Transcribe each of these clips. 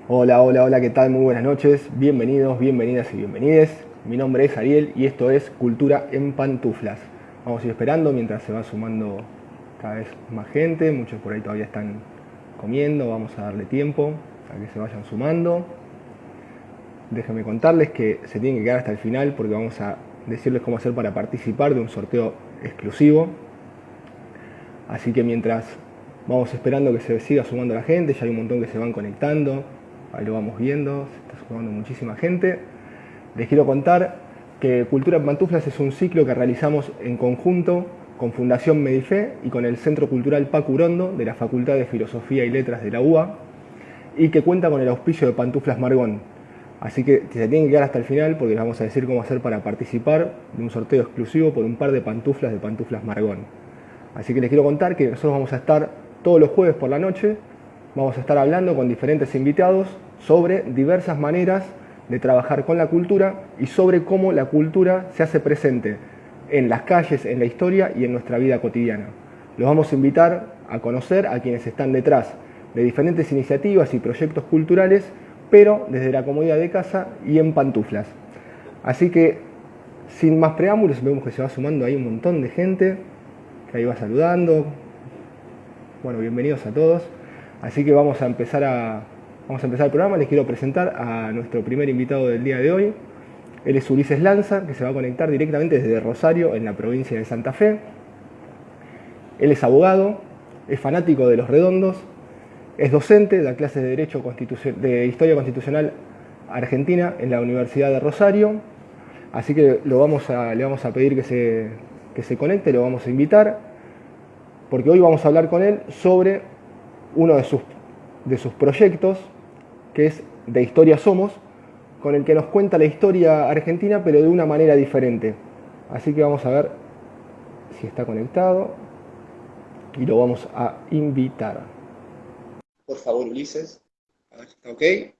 Hola, hola, hola, ¿qué tal? Muy buenas noches, bienvenidos, bienvenidas y bienvenides. Mi nombre es Ariel y esto es Cultura en Pantuflas. Vamos a ir esperando mientras se va sumando cada vez más gente, muchos por ahí todavía están comiendo, vamos a darle tiempo a que se vayan sumando. Déjenme contarles que se tienen que quedar hasta el final porque vamos a decirles cómo hacer para participar de un sorteo exclusivo. Así que mientras vamos esperando que se siga sumando la gente, ya hay un montón que se van conectando, ahí lo vamos viendo, se está sumando muchísima gente. Les quiero contar que Cultura en Pantuflas es un ciclo que realizamos en conjunto con Fundación Medife y con el Centro Cultural Paco Urondo de la Facultad de Filosofía y Letras de la UBA y que cuenta con el auspicio de Pantuflas Margón. Así que se tienen que quedar hasta el final porque les vamos a decir cómo hacer para participar de un sorteo exclusivo por un par de Pantuflas Margón. Así que les quiero contar que nosotros vamos a estar todos los jueves por la noche, vamos a estar hablando con diferentes invitados sobre diversas maneras de trabajar con la cultura y sobre cómo la cultura se hace presente en las calles, en la historia y en nuestra vida cotidiana. Los vamos a invitar a conocer a quienes están detrás de diferentes iniciativas y proyectos culturales, pero desde la comodidad de casa y en pantuflas. Así que, sin más preámbulos, vemos que se va sumando ahí un montón de gente que ahí va saludando. Bueno, bienvenidos a todos. Así que vamos a empezar el programa. Les quiero presentar a nuestro primer invitado del día de hoy. Él es Ulises Lanza, que se va a conectar directamente desde Rosario, en la provincia de Santa Fe. Él es abogado, es fanático de los redondos, es docente, da clases de de Historia Constitucional Argentina en la Universidad de Rosario. Así que le vamos a pedir que se conecte, lo vamos a invitar, porque hoy vamos a hablar con él sobre uno de sus proyectos, que es De Historia Somos, con el que nos cuenta la historia argentina, pero de una manera diferente. Así que vamos a ver si está conectado y lo vamos a invitar. Por favor, Ulises. A ver si está ok.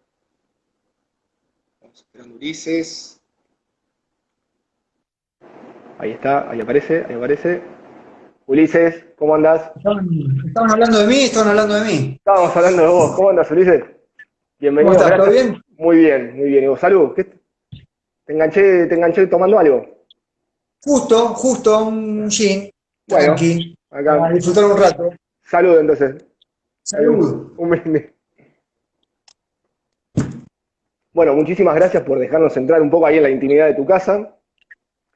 Vamos esperando Ulises. Ahí está, ahí aparece, ahí aparece. Ulises, ¿cómo andás? ¿Estaban hablando de mí? Estaban hablando de mí. Estábamos hablando de vos. ¿Cómo andas, Ulises? ¿Cómo Bienvenido, estás? ¿Todo gracias. bien? Muy bien, muy bien. Y vos, salud. Te enganché tomando algo. Justo, un gin, Bueno, tranqui, para acá. disfrutar un rato. Salud, entonces. Hay Salud. un brindis. Bueno, muchísimas gracias por dejarnos entrar un poco ahí en la intimidad de tu casa.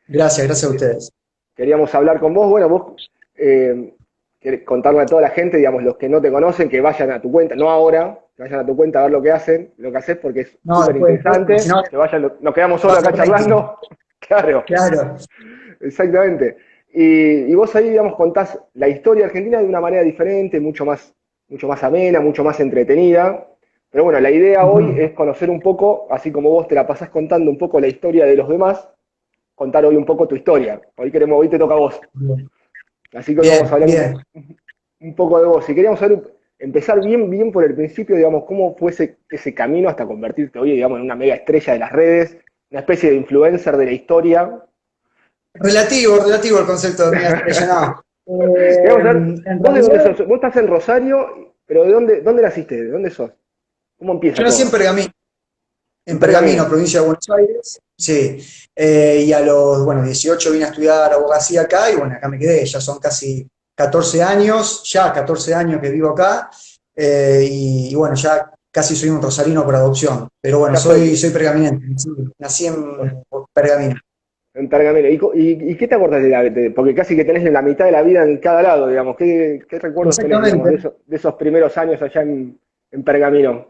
Gracias a ustedes. Queríamos hablar con vos. Bueno, vos querés contarle a toda la gente, digamos, los que no te conocen, que vayan a tu cuenta, no ahora, que vayan a tu cuenta a ver lo que hacen, lo que haces, porque es No, súper después, si interesante. no, Que vayan, nos quedamos solos baja acá el rating. charlando. Claro, Claro. exactamente. Y vos ahí, digamos, contás la historia argentina de una manera diferente, mucho más amena, mucho más entretenida. Pero bueno, la idea hoy Ujú. es conocer un poco, así como vos te la pasás contando un poco la historia de los demás, contar hoy un poco tu historia. Hoy te toca a vos. Bien, Así que hoy vamos a hablar bien. un poco de vos. Y queríamos saber, empezar bien por el principio, digamos, cómo fue ese camino hasta convertirte hoy, digamos, en una mega estrella de las redes, una especie de influencer de la historia. Relativo el concepto de mega estrella, no. Queríamos saber, En ¿vos de dónde realidad, sos? Vos estás en Rosario, pero dónde naciste? ¿De dónde sos? ¿Cómo yo empieza nací en todo? Pergamino. En En Pergamino. Pergamino, provincia de Buenos Aires, sí. Y a los, 18 vine a estudiar abogacía acá y bueno, acá me quedé, ya son casi 14 años, ya 14 años que vivo acá, y bueno, ya casi soy un rosarino por adopción, pero bueno, Ya sos, soy pergaminense, nací sos en Pergamino. en Pergamino. ¿Y qué te acordás porque casi que tenés la mitad de la vida en cada lado, digamos? ¿Qué recuerdos tenés, digamos, Exactamente. de esos primeros años allá en Pergamino?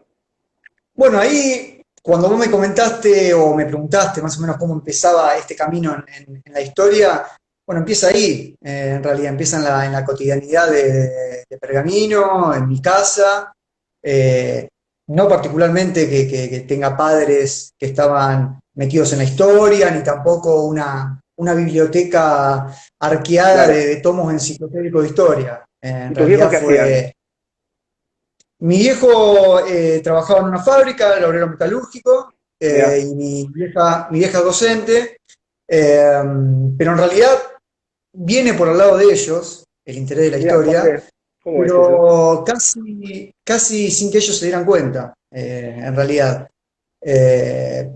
Bueno, ahí cuando vos me comentaste o me preguntaste más o menos cómo empezaba este camino en la historia, bueno, empieza ahí, en realidad empieza en la cotidianidad de Pergamino, en mi casa, eh, no particularmente que tenga padres que estaban metidos en la historia, ni tampoco una biblioteca arqueada Claro. de tomos enciclopédicos de historia. En ¿Y tus viejos realidad qué hacían? fue mi viejo trabajaba en una fábrica, era obrero metalúrgico, Mirá, y mi vieja es docente, eh, pero en realidad viene por el lado de ellos, el interés de la mirá, ¿por historia, qué? ¿Cómo es eso? pero casi sin que ellos se dieran cuenta, en realidad.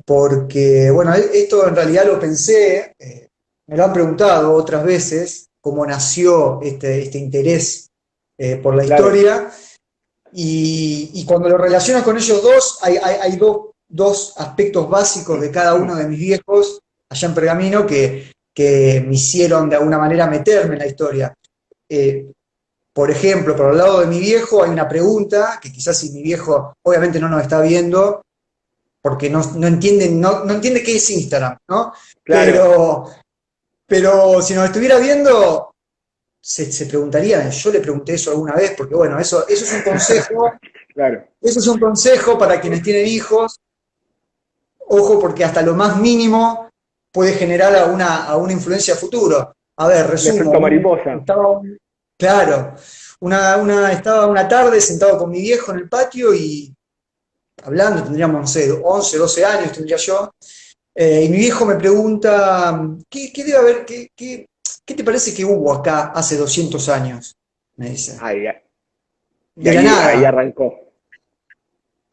Porque, bueno, esto en realidad lo pensé, me lo han preguntado otras veces, cómo nació este interés por la Claro, historia, y cuando lo relaciono con ellos dos, hay dos aspectos básicos de cada uno de mis viejos allá en Pergamino que me hicieron de alguna manera meterme en la historia. Eh, por ejemplo, por el lado de mi viejo hay una pregunta que quizás si mi viejo obviamente no nos está viendo, porque no entiende, no entiende qué es Instagram, ¿no? claro, Pero, pero si nos estuviera viendo, se preguntaría, yo le pregunté eso alguna vez, porque bueno, eso es un consejo, claro. eso es un consejo para quienes tienen hijos, ojo, porque hasta lo más mínimo puede generar a una influencia a futuro. A ver, Un resumo, efecto mariposa. claro, estaba una tarde sentado con mi viejo en el patio y hablando, tendríamos, no sé, 11 12 años tendría yo, y mi viejo me pregunta, ¿qué debe haber, qué te parece que hubo acá hace 200 años? Me dice. Ahí, y De la ahí nada. arrancó.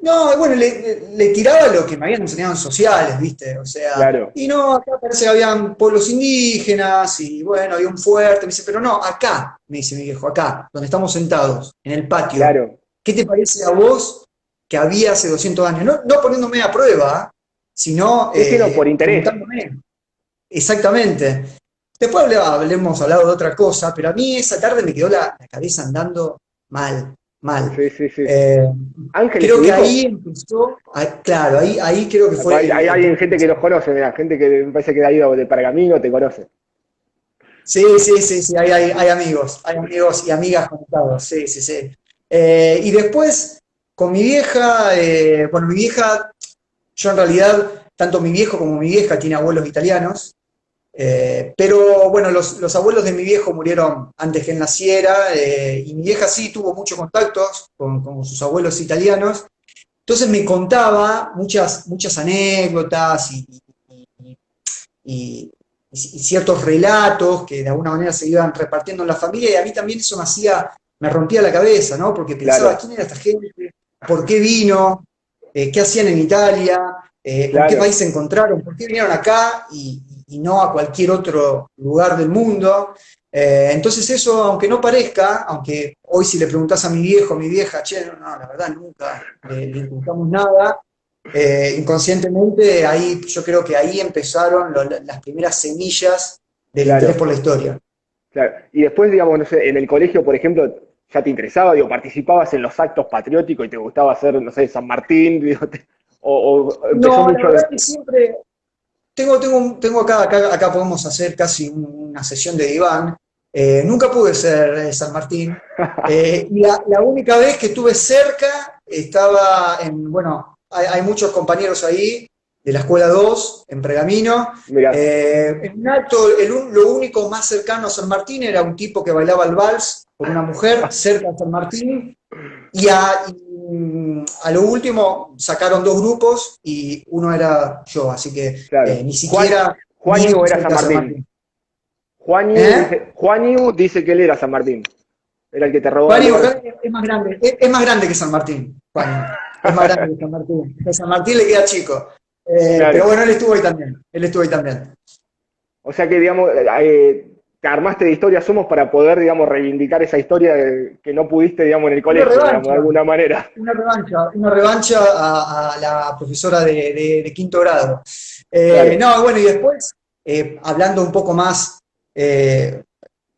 No, bueno, le tiraba lo que me habían enseñado en sociales, ¿viste? O sea, Claro, y no, acá parece que habían pueblos indígenas y bueno, había un fuerte. Me dice, pero no, acá, me dice mi viejo, acá, donde estamos sentados, en el patio. claro. ¿Qué te parece a vos que había hace 200 años? No poniéndome a prueba, sino Sí, sí, no, por interés. preguntándome. Exactamente. Después hablemos hablado de otra cosa, pero a mí esa tarde me quedó la cabeza andando mal, mal. Sí, sí, sí. Eh, Ángel es tu creo que ahí viejo. empezó, claro, ahí creo que Acá fue hay el alguien, punto gente que los principal. conoce, mira, gente que me parece que ha ido de Pergamino, te conoce. Sí, sí, sí, sí, hay amigos y amigas conectados, sí, sí, sí. Y después, con mi vieja, bueno, mi vieja, yo en realidad, tanto mi viejo como mi vieja tiene abuelos italianos. Pero bueno, los abuelos de mi viejo murieron antes que él naciera, y mi vieja sí tuvo muchos contactos con sus abuelos italianos. Entonces me contaba muchas anécdotas y- y ciertos relatos que de alguna manera se iban repartiendo en la familia, y a mí también eso me rompía la cabeza, ¿no? Porque pensaba, Claro, ¿quién era esta gente? ¿Por qué vino? ¿Qué hacían en Italia? ¿Con qué claro. país se encontraron? ¿Por qué vinieron acá y no a cualquier otro lugar del mundo? Entonces eso, aunque no parezca, aunque hoy si le preguntás a mi viejo, a mi vieja, che, no, la verdad nunca le inculcamos nada, inconscientemente ahí, yo creo que ahí empezaron las primeras semillas del interés Claro, por la historia. claro. Y después, digamos, no sé, en el colegio, por ejemplo, ya te interesaba, digo, participabas en los actos patrióticos y te gustaba hacer, no sé, San Martín, digo, o empezó No, la mucho verdad que siempre tengo acá podemos hacer casi una sesión de diván. Nunca pude ser San Martín. Y la única vez que estuve cerca estaba bueno, hay muchos compañeros ahí de la Escuela 2 en Pergamino. mira, En un acto, lo único más cercano a San Martín era un tipo que bailaba el vals con una mujer cerca de San Martín. Y a lo último sacaron dos grupos y uno era yo, así que claro. ni siquiera ni Juaniu era San cerca de San Martín. Martín. ¿Eh? Juaniu dice que él era San Martín. Era el que te robaba el Juan lugar. es más grande, es más grande que San Martín, Juan. Es más grande que San Martín. A San Martín le queda chico. Pero Claro. bueno, él estuvo ahí también. Él estuvo ahí también. O sea que, digamos, te armaste de Historia Somos para poder, digamos, reivindicar esa historia que no pudiste, digamos, en el Una colegio, digamos, de revancha, alguna manera. una revancha a la profesora de quinto grado. Claro, No, bueno, y después, hablando un poco más eh,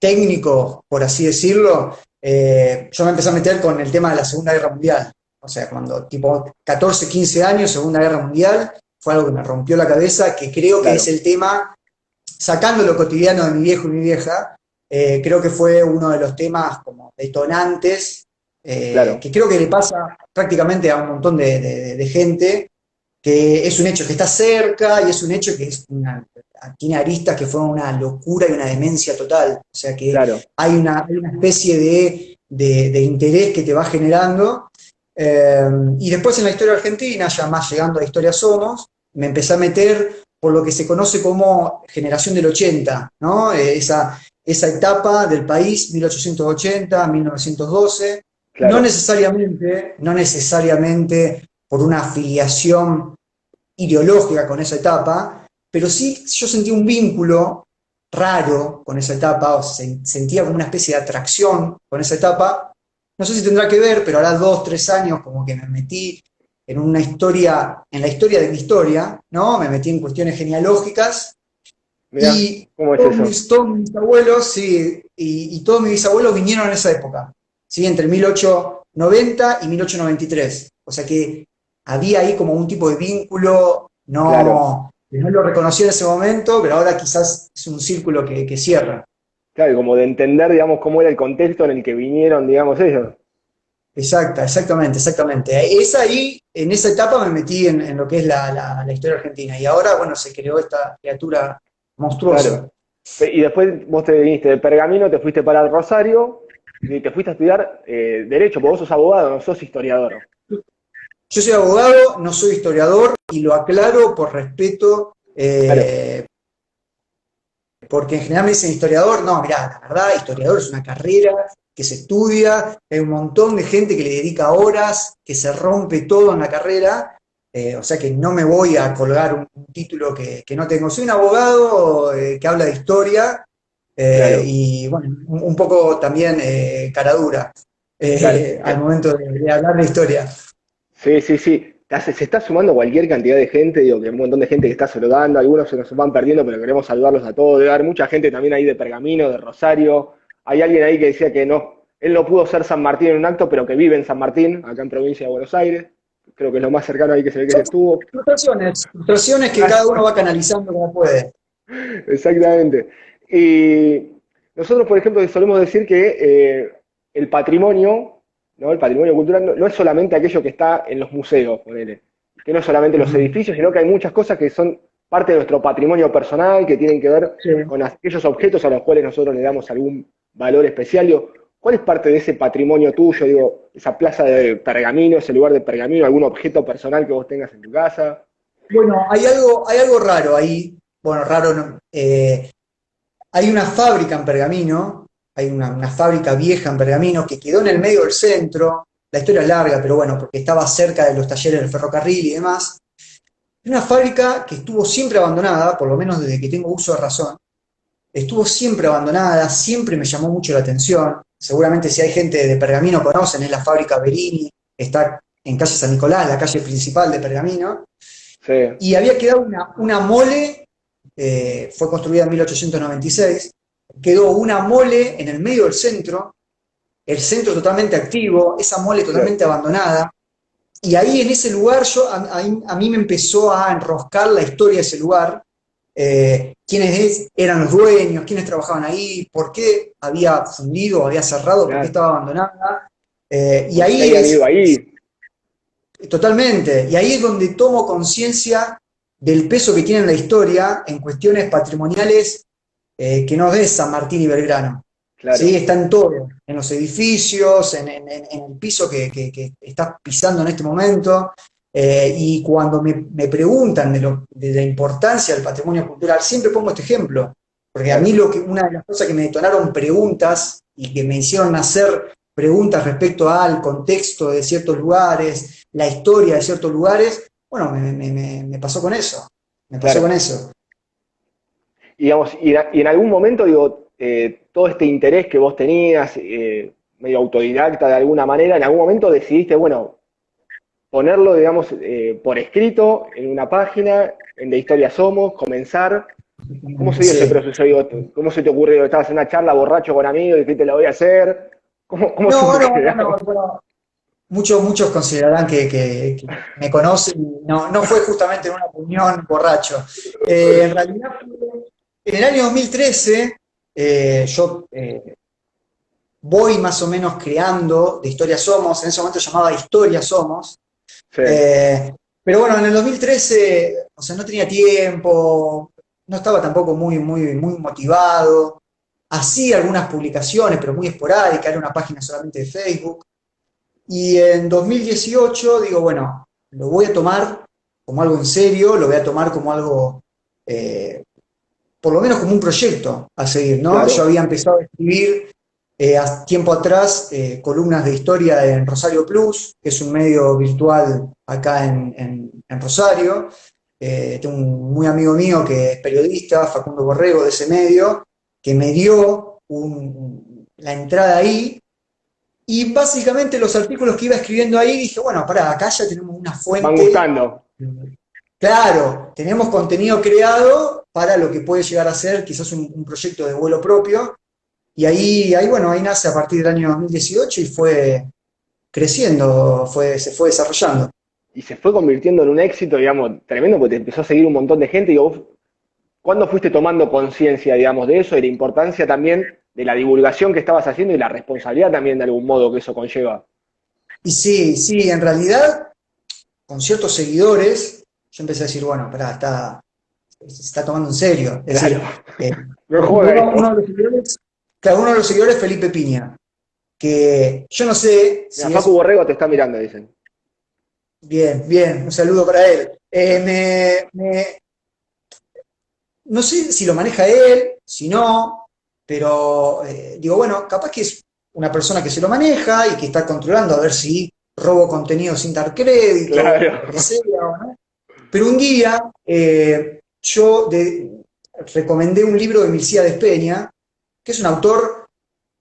técnico, por así decirlo, yo me empecé a meter con el tema de la Segunda Guerra Mundial. O sea, cuando tipo 14 15 años, Segunda Guerra Mundial, fue algo que me rompió la cabeza, que creo que es claro, el tema, sacando lo cotidiano de mi viejo y mi vieja, creo que fue uno de los temas como detonantes, claro, que creo que le pasa prácticamente a un montón de gente, que es un hecho que está cerca y es un hecho que tiene aristas que fueron una locura y una demencia total. O sea que claro, hay una especie de interés que te va generando. Y después en la historia argentina, ya más llegando a Historia Somos, me empecé a meter por lo que se conoce como generación del 80, ¿no? esa etapa del país, 1880, 1912, Claro, no necesariamente por una afiliación ideológica con esa etapa, pero sí yo sentí un vínculo raro con esa etapa, o sentía como una especie de atracción con esa etapa. No sé si tendrá que ver, pero ahora 2, 3 años como que me metí en una historia, en la historia de mi historia, ¿no? Me metí en cuestiones genealógicas mirá, y ¿cómo es eso? todos mis bisabuelos, sí, y todos mis bisabuelos vinieron en esa época, ¿sí? Entre 1890 y 1893. O sea que había ahí como un tipo de vínculo, Claro, que no lo reconocí en ese momento, pero ahora quizás es un círculo que cierra. claro, y como de entender, digamos, cómo era el contexto en el que vinieron, digamos, ellos. Exactamente, exactamente. Es ahí, en esa etapa me metí en lo que es la historia argentina. Y ahora, bueno, se creó esta criatura Claro. monstruosa. Y después vos te viniste de Pergamino, te fuiste para el Rosario y te fuiste a estudiar Derecho, porque vos sos abogado, no sos historiador. Yo soy abogado, no soy historiador, y lo aclaro por respeto, Claro, porque en general me dicen historiador. No, mirá, la verdad, historiador es una carrera que se estudia, hay un montón de gente que le dedica horas, que se rompe todo en la carrera, o sea que no me voy a colgar un título que no tengo. Soy un abogado que habla de historia, claro, y bueno, un poco también cara dura claro. al momento de hablar de historia. Sí, sí, sí. Se está sumando cualquier cantidad de gente, digo que hay un montón de gente que está saludando, algunos se nos van perdiendo, pero queremos saludarlos a todos. Debe haber mucha gente también ahí de Pergamino, de Rosario. Hay alguien ahí que decía que no, él no pudo ser San Martín en un acto, pero que vive en San Martín, acá en provincia de Buenos Aires. Creo que es lo más cercano ahí que se ve que Son estuvo. frustraciones que cada uno va canalizando como puede. Exactamente. Y nosotros, por ejemplo, solemos decir que el patrimonio, ¿no? El patrimonio cultural no es solamente aquello que está en los museos, ponele, que no es solamente los Ujú. edificios, sino que hay muchas cosas que son parte de nuestro patrimonio personal, que tienen que ver Sí. con aquellos objetos a los cuales nosotros le damos algún valor especial. Digo, ¿cuál es parte de ese patrimonio tuyo? Digo, esa plaza de Pergamino, ese lugar de Pergamino, algún objeto personal que vos tengas en tu casa. Bueno, hay algo raro ahí. Bueno, raro no. Hay una fábrica en Pergamino, hay una fábrica vieja en Pergamino que quedó en el medio del centro. La historia es larga, pero bueno, porque estaba cerca de los talleres del ferrocarril y demás. Es una fábrica que estuvo siempre abandonada, por lo menos desde que tengo uso de razón. Estuvo siempre abandonada, siempre me llamó mucho la atención. Seguramente si hay gente de Pergamino conocen, es la fábrica Berini, está en calle San Nicolás, la calle principal de Pergamino. Sí, Y había quedado una mole, fue construida en 1896, quedó una mole en el medio del centro, el centro totalmente activo, esa mole claro, totalmente abandonada. Y ahí en ese lugar a mí me empezó a enroscar la historia de ese lugar, quiénes eran los dueños, quiénes trabajaban ahí, por qué había fundido, había cerrado, por qué claro. estaba abandonada. Y ¿Por qué ahí habían ido es ahí? totalmente, y ahí es donde tomo conciencia del peso que tiene la historia en cuestiones patrimoniales, que no es San Martín y Belgrano. ¿Sí? Claro, Está en todo, en los edificios, en el piso que estás pisando en este momento. Y cuando me preguntan de la importancia del patrimonio cultural, siempre pongo este ejemplo, porque a mí claro. una de las cosas que me detonaron preguntas y que me hicieron hacer preguntas respecto al contexto de ciertos lugares, la historia de ciertos lugares, bueno, me pasó con eso, me pasó con Claro. eso. Y, digamos, y en algún momento, digo, todo este interés que vos tenías, medio autodidacta de alguna manera, en algún momento decidiste, bueno, ponerlo, digamos, por escrito en una página, en De Historia Somos, comenzar. ¿Cómo se dio ese Sí. proceso? Digo, ¿cómo se te ocurrió? ¿Estabas en una charla borracho con amigos y dijiste, lo voy a hacer? ¿Cómo No, surge, no, no, digamos? no, bueno, muchos considerarán que me conocen, y no, no fue justamente en una reunión borracho. En realidad, en el año 2013, yo voy más o menos creando de Historia Somos, en ese momento llamaba Historia Somos, Sí, pero bueno, en el 2013, o sea, no tenía tiempo, no estaba tampoco muy motivado, hacía algunas publicaciones, pero muy esporádicas, era una página solamente de Facebook. Y en 2018 digo, bueno, lo voy a tomar como algo en serio, lo voy a tomar como algo, eh, por lo menos como un proyecto a seguir, ¿no? Claro. Yo había empezado a escribir hace tiempo atrás columnas de historia en Rosario Plus, que es un medio virtual acá en Rosario. Tengo un muy amigo mío que es periodista, Facundo Borrego, de ese medio, que me dio la entrada ahí. Y básicamente los artículos que iba escribiendo ahí, dije, bueno, pará, acá ya tenemos una Van fuente. gustando. Claro, tenemos contenido creado para lo que puede llegar a ser quizás un proyecto de vuelo propio. Y bueno, ahí nace a partir del año 2018 y fue creciendo, se fue desarrollando. Y se fue convirtiendo en un éxito, digamos, tremendo, porque te empezó a seguir un montón de gente. Y vos, ¿cuándo fuiste tomando conciencia, digamos, de eso y la importancia también de la divulgación que estabas haciendo y la responsabilidad también de algún modo que eso conlleva? Y sí, sí, en realidad, con ciertos seguidores, yo empecé a decir, bueno, pará, se está tomando en serio. Es Claro, decir, no por ejemplo, joda esto. uno de los seguidores, claro, uno de los seguidores es Felipe Piña, que yo no sé Mira, si Facu es. Borrego te está mirando, dicen. Bien, bien, un saludo para él. No sé si lo maneja él, si no, pero digo, bueno, capaz que es una persona que se lo maneja y que está controlando a ver si robo contenido sin dar crédito o lo que Claro, sea, ¿no? Pero un día recomendé un libro de Milcíades Peña, que es un autor,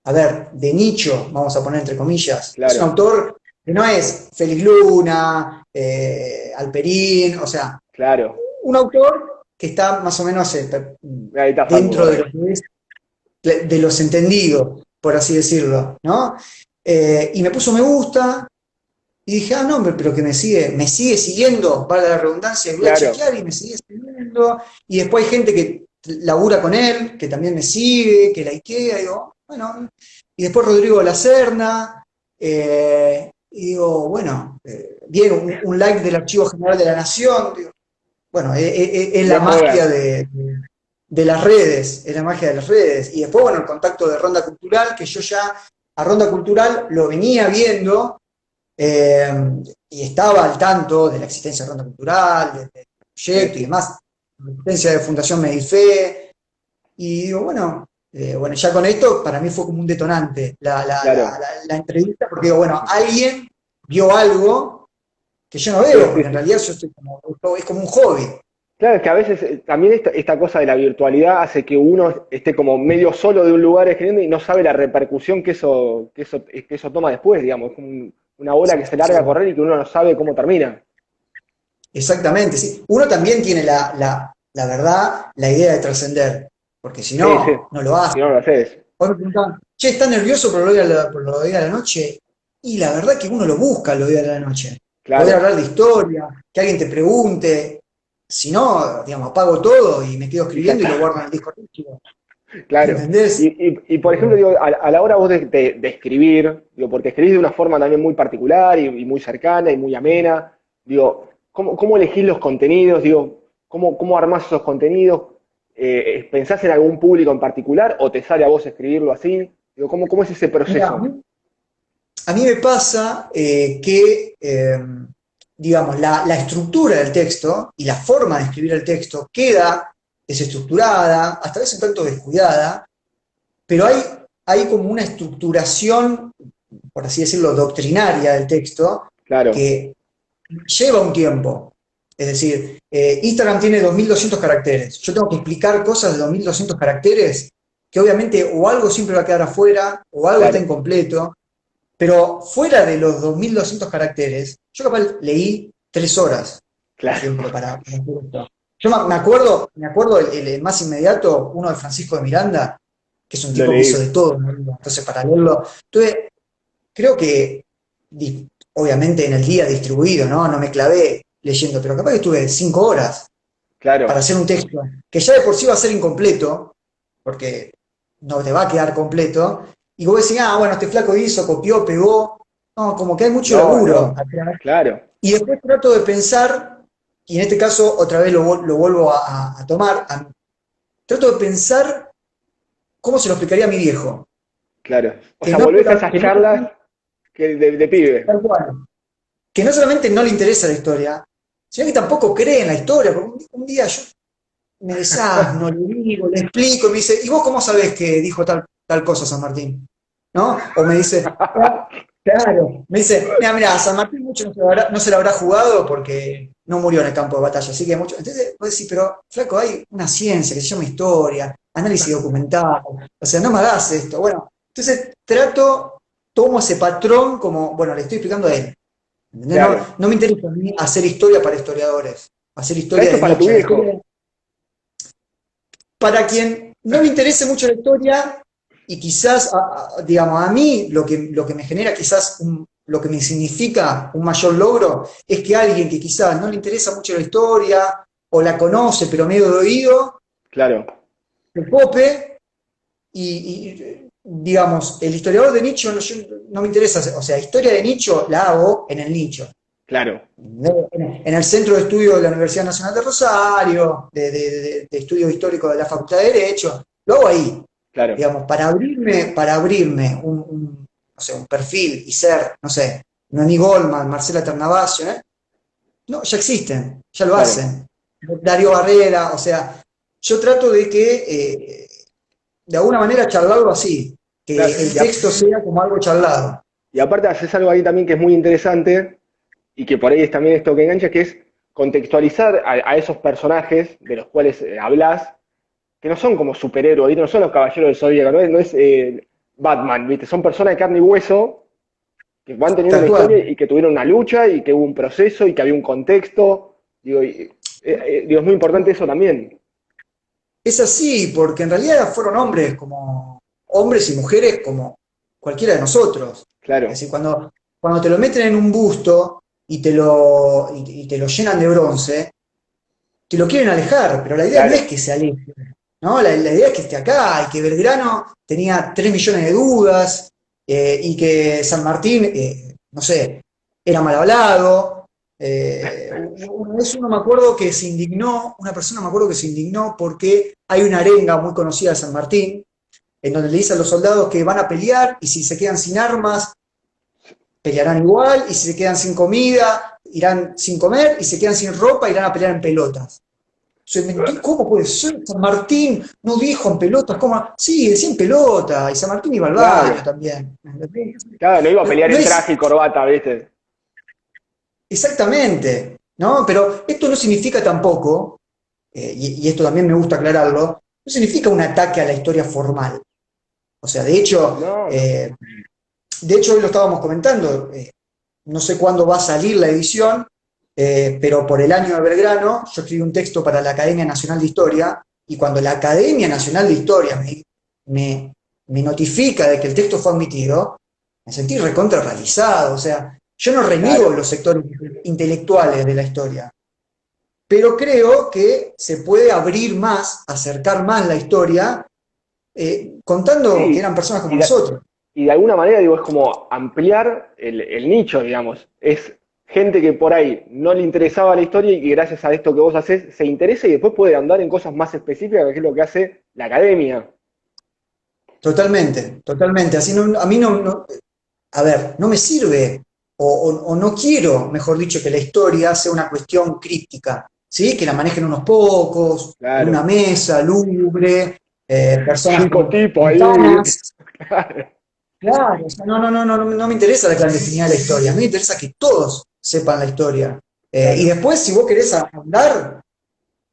a ver, de nicho, vamos a poner entre comillas. Es un claro, autor que no es Félix Luna, Alperín, o sea, claro. un autor que está más o menos Mira, ahí está Facu dentro de lo Borrego. que es de los entendidos, por así decirlo, ¿no? Y me puso me gusta y dije, ah, no, pero que me sigue siguiendo, para la redundancia, y voy a Claro, chequear y me sigue siguiendo. Y después hay gente que labura con él, que también me sigue, que likea, y digo, bueno. Y después Rodrigo de la Serna, y digo, bueno, bien, un like del Archivo General de la Nación, digo, bueno, es la no magia jodas. de las redes, es la magia de las redes. Y después, bueno, el contacto de Ronda Cultural, que yo ya a Ronda Cultural lo venía viendo eh, y estaba al tanto de la existencia de Ronda Cultural, del Sí, proyecto y sí, demás, la existencia de Fundación Medife. Y digo, bueno, bueno, ya con esto para mí fue como un detonante claro. la entrevista, porque digo, bueno, alguien vio algo que yo no Sí, veo, sí, porque en sí. realidad yo estoy es como un hobby. Claro, es que a veces también esta cosa de la virtualidad hace que uno esté como medio solo de un lugar escribiendo y no sabe la repercusión que eso toma después, digamos. Es como una bola que se larga a correr y que uno no sabe cómo termina. Exactamente, sí. Uno también tiene la verdad, la idea de trascender, porque si Sí, sí. no, no lo hace. Si no lo haces. Hoy me preguntaban, che, ¿estás nervioso por lo de hoy a la noche? Y la verdad que uno lo busca lo de hoy a la noche. Poder Claro, hablar de historia, que alguien te pregunte. Si no, digamos, apago todo y me quedo y ya escribiendo y lo guardo está. en el disco rígido. Claro. ¿Entendés? Por ejemplo, digo, a la hora vos de escribir, digo, porque escribís de una forma también muy particular y muy cercana y muy amena, digo, ¿cómo elegís los contenidos? Digo, ¿cómo armás esos contenidos? ¿Pensás en algún público en particular o te sale a vos escribirlo así? Digo, ¿cómo es ese Mira, proceso? a mí me pasa digamos, la estructura del texto y la forma de escribir el texto queda desestructurada, hasta a veces un tanto descuidada, pero hay como una estructuración, por así decirlo, doctrinaria del texto Claro, que lleva un tiempo. Es decir, Instagram tiene 2200 caracteres. Yo tengo que explicar cosas de 2200 caracteres que obviamente o algo siempre va a quedar afuera o algo está claro, incompleto. Pero fuera de los 2200 caracteres, yo capaz leí 3 horas, por claro. ejemplo, para hacer esto. Yo me acuerdo el más inmediato, uno de Francisco de Miranda, que es un Lo tipo que hizo leí. de todo en la vida. Entonces, para leerlo. Entonces, creo que, obviamente en el día distribuido, ¿no? No me clavé leyendo, pero capaz que estuve 5 horas para Claro, hacer un texto, que ya de por sí va a ser incompleto, porque no te va a quedar completo, y vos decís, ah, bueno, este flaco hizo, copió, pegó, no, como que hay mucho no, laburo no, atrás. claro, Y después trato de pensar, y en este caso otra vez lo vuelvo a tomar, trato de pensar cómo se lo explicaría a mi viejo, claro. O que sea, no, volvés a esas que no, charlas que de pibe. tal cual, que no solamente no le interesa la historia, sino que tampoco cree en la historia, porque un día yo me desasno, le digo, le explico, y me dice, ¿y vos cómo sabés que dijo tal cosa San Martín? ¿No? O me dice, "Ah, claro, me dice, mira, San Martín mucho no se lo habrá jugado porque no murió en el campo de batalla, así que mucho. Entonces, vos decís, pero flaco, hay una ciencia que se llama historia, análisis documental, o sea, no me hagas esto. Bueno, entonces tomo ese patrón como, bueno, le estoy explicando a él. ¿Entendés? Claro. No me interesa a mí hacer historia para historiadores, hacer historia Esto es de para tu nicho. La historia, viejo. para quien no le interese mucho la historia y quizás, digamos, a mí lo que me genera quizás lo que me significa un mayor logro es que alguien que quizás no le interesa mucho la historia o la conoce pero medio de oído, Claro, se cope digamos, el historiador de nicho no me interesa, o sea, historia de nicho la hago en el nicho. claro, En el Centro de Estudio de la Universidad Nacional de Rosario, de Estudios Históricos de la Facultad de Derecho, lo hago ahí, claro. digamos, para abrirme no sé, un perfil y ser, no sé, Noemí Goldman, Marcela Ternavasio, ¿eh? No, ya existen, ya lo Claro. hacen. Darío Barrera, o sea, yo trato de que, de alguna manera, charlarlo así, que Claro. el texto sea como algo charlado. Y aparte haces algo ahí también que es muy interesante y que por ahí es también esto que engancha, que es contextualizar a esos personajes de los cuales hablas, que no son como superhéroes, ¿viste? No son los caballeros del Zodíaco, no es Batman, ¿viste? Son personas de carne y hueso que van teniendo Tal una cual. historia y que tuvieron una lucha y que hubo un proceso y que había un contexto. Digo, es muy importante eso también. Es así, porque en realidad fueron hombres como hombres y mujeres como cualquiera de nosotros. Es Claro, decir, cuando te lo meten en un busto y te lo llenan de bronce, te lo quieren alejar, pero la idea no es claro, que se aleje, ¿no? La idea es que esté acá y que Belgrano tenía 3 millones de dudas y que San Martín, no sé, era mal hablado. Una vez uno me acuerdo que se indignó, una persona me acuerdo que se indignó porque hay una arenga muy conocida de San Martín, en donde le dice a los soldados que van a pelear y si se quedan sin armas, pelearán igual, y si se quedan sin comida, irán sin comer, y si se quedan sin ropa, irán a pelear en pelotas. ¿Cómo puede ser? San Martín no dijo en pelotas, ¿cómo? Sí, decía en pelota, y San Martín iba al baño claro, también. claro, no iba a pelear No en es traje y corbata, ¿viste? exactamente, ¿no? Pero esto no significa tampoco, y esto también me gusta aclararlo, no significa un ataque a la historia formal. O sea, No, no. de hecho hoy lo estábamos comentando, no sé cuándo va a salir la edición, pero por el año de Belgrano yo escribí un texto para la Academia Nacional de Historia y cuando la Academia Nacional de Historia me, me notifica de que el texto fue admitido, me sentí recontra realizado. O sea, yo no reniego Claro, los sectores intelectuales de la historia, pero creo que se puede abrir más, acercar más la historia, contando que sí, eran personas como y de, nosotros. y de alguna manera, digo, es como ampliar el nicho, digamos. Es gente que por ahí no le interesaba la historia y que gracias a esto que vos haces se interesa y después puede andar en cosas más específicas, que es lo que hace la academia. Totalmente, totalmente. Así a mí a ver, no me sirve o no quiero, mejor dicho, que la historia sea una cuestión críptica, ¿sí? Que la manejen unos pocos, en una Claro. mesa, lúgubre, personas Cinco tipos con ahí, ¿viste? canas. Claro, o sea, no me interesa la clandestinidad de la historia, a mí me interesa que todos sepan la historia. Y Claro, después, si vos querés andar,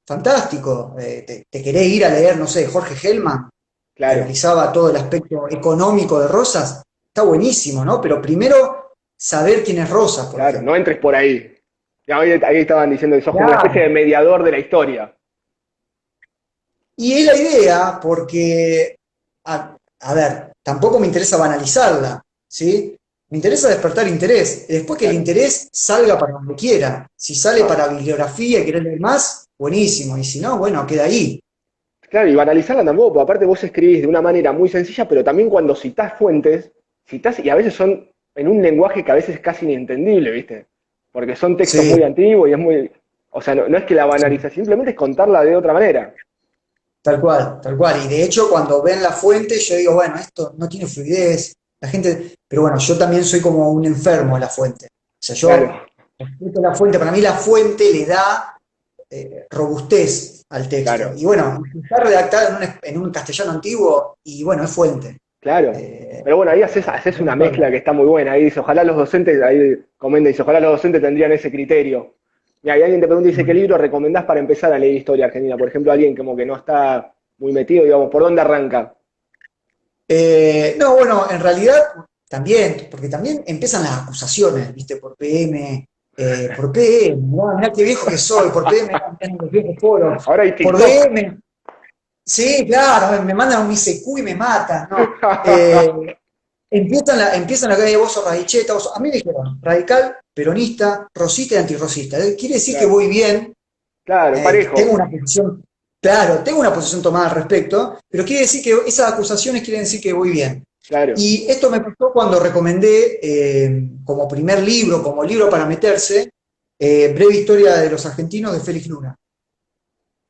fantástico. Te querés ir a leer, no sé, Jorge Gelman, que claro, analizaba todo el aspecto económico de Rosas, está buenísimo, ¿no? Pero primero saber quién es Rosas, por claro, no ejemplo. entres por ahí. Ya, ahí estaban diciendo que sos como una especie Claro. de mediador de la historia. Y es la idea, porque, a ver, tampoco me interesa banalizarla, ¿sí? Me interesa despertar interés. Y después que el Claro. interés salga para donde quiera. Si sale No, para bibliografía y querés leer más, buenísimo. Y si no, bueno, queda ahí. claro, y banalizarla tampoco, porque aparte vos escribís de una manera muy sencilla, pero también cuando citás fuentes, citás, y a veces son en un lenguaje que a veces es casi inentendible, ¿viste? Porque son textos muy Sí. antiguos y es muy. O sea, no es que la banaliza, simplemente es contarla de otra manera. Tal cual, tal cual. Y de hecho, cuando ven la fuente, yo digo, bueno, esto no tiene fluidez. La gente, pero bueno, yo también soy como un enfermo de la fuente. O sea, yo Claro, respeto la fuente, para mí la fuente le da, robustez al texto. Claro, Y bueno, está redactado en un castellano antiguo y bueno, es fuente. claro. Eh, Pero bueno, ahí haces una mezcla que está muy buena. Ahí dice, ojalá los docentes, ahí comenta, dice, ojalá los docentes tendrían ese criterio. Y ahí alguien te pregunta, dice, ¿qué libro recomendás para empezar a leer historia argentina? Por ejemplo, alguien como que no está muy metido, digamos, ¿por dónde arranca? no, bueno, en realidad también, porque también empiezan las acusaciones, ¿viste? Por PM, ¿no? Mirá qué viejo que soy, por PM, en los viejos foros, Ahora hay por TikTok. DM, sí, claro, me mandan un ICQ y me matan, ¿no? Empiezan la calle de vos sos radicheta, a mí me dijeron radical, peronista, rosista y antirrosista. Quiere decir que Claro, voy bien, claro, tengo parejo. una posición, claro, tengo una posición tomada al respecto, pero quiere decir que esas acusaciones quieren decir que voy bien. Claro, Y esto me pasó cuando recomendé como primer libro, como libro para meterse, Breve Historia de los Argentinos de Félix Luna.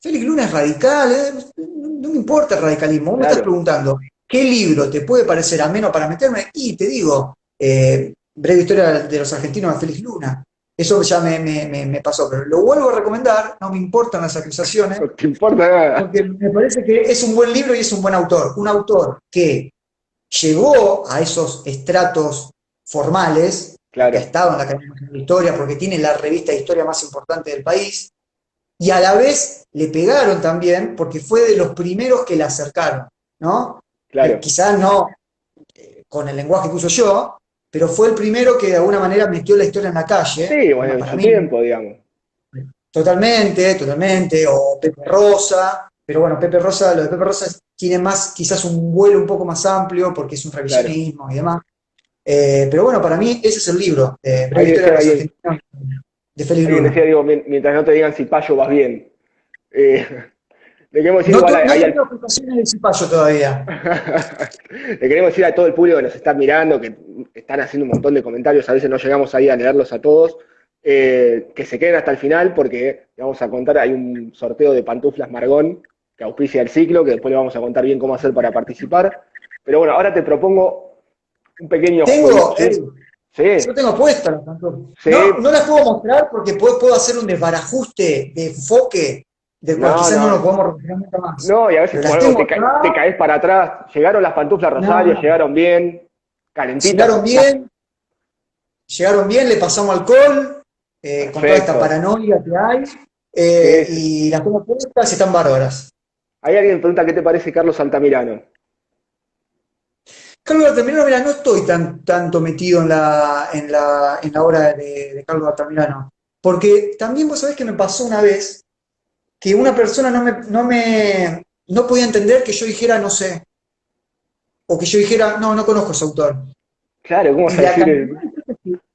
Félix Luna es radical, no me importa el radicalismo. Vos me estás claro. preguntando, ¿qué libro te puede parecer ameno para meterme? Y te digo, Breve Historia de los Argentinos de Félix Luna. Eso ya me pasó, pero lo vuelvo a recomendar, no me importan las acusaciones, No te importa nada. porque me parece que es un buen libro y es un buen autor. Un autor que llegó a esos estratos formales, porque ha Claro, estado en la Academia de Historia, porque tiene la revista de historia más importante del país, y a la vez le pegaron también porque fue de los primeros que la acercaron, ¿no? claro. Quizás no con el lenguaje que uso yo, pero fue el primero que de alguna manera metió la historia en la calle, Sí, bueno, en para su mí, tiempo, digamos. totalmente, totalmente, o Pepe Rosa, pero bueno, lo de Pepe Rosa tiene más, quizás un vuelo un poco más amplio porque es un Claro. revisionismo y demás. Pero bueno, para mí ese es el libro, Breve Ahí Historia decía de los alguien, Argentinos, de Félix alguien decía, Luna. digo, mientras no te digan si payo vas bien. Eh, le queremos decir No, igual no he ahí tenido ocupaciones de Cipayo todavía. Le queremos decir a todo el público que nos está mirando, que están haciendo un montón de comentarios, a veces no llegamos ahí a leerlos a todos, que se queden hasta el final porque le vamos a contar, hay un sorteo de pantuflas Margón que auspicia el ciclo, que después le vamos a contar bien cómo hacer para participar. Pero bueno, ahora te propongo un pequeño jueguito, Tengo, ¿sí? Sí, yo tengo puestas las pantuflas. No, sí, no las puedo mostrar porque puedo hacer un desbarajuste de enfoque del cual no, quizás no lo no, podemos recuperar nunca más. no, y a veces Pero por las algo tengo te acá, caes para atrás. Llegaron las pantuflas no, Rosario, no. llegaron bien, calentitas. Llegaron bien, le pasamos alcohol, con toda esta Perfecto. paranoia que hay, Sí, sí. y las tengo puestas y están bárbaras. Hay alguien que pregunta qué te parece Carlos Altamirano. Carlos Altamirano, mira, no estoy tanto metido en la obra de Carlos Altamirano, porque también vos sabés que me pasó una vez que una persona no podía entender que yo dijera no sé, o que yo dijera no, no conozco a ese autor. Claro, ¿cómo vas Y a decir?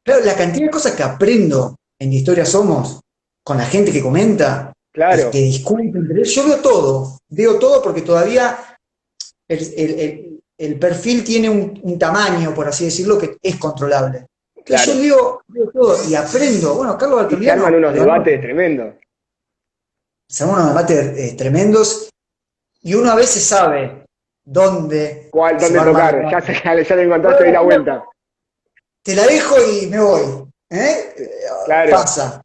claro, la cantidad de cosas que aprendo en Historia Somos, con la gente que comenta, que Claro, discute entre ellos, yo veo todo porque todavía el perfil tiene un tamaño, por así decirlo, que es controlable. Entonces yo claro. veo todo y aprendo. Bueno, Carlos Y se arman Altamirano, unos lo debates anoto. tremendos. Son unos debates tremendos y uno a veces sabe dónde ¿Cuál, se dónde va a armar el tocar? debate. Ya le encontraste ahí la Bueno, vuelta. te la dejo y me voy. ¿Eh? Claro. Pasa.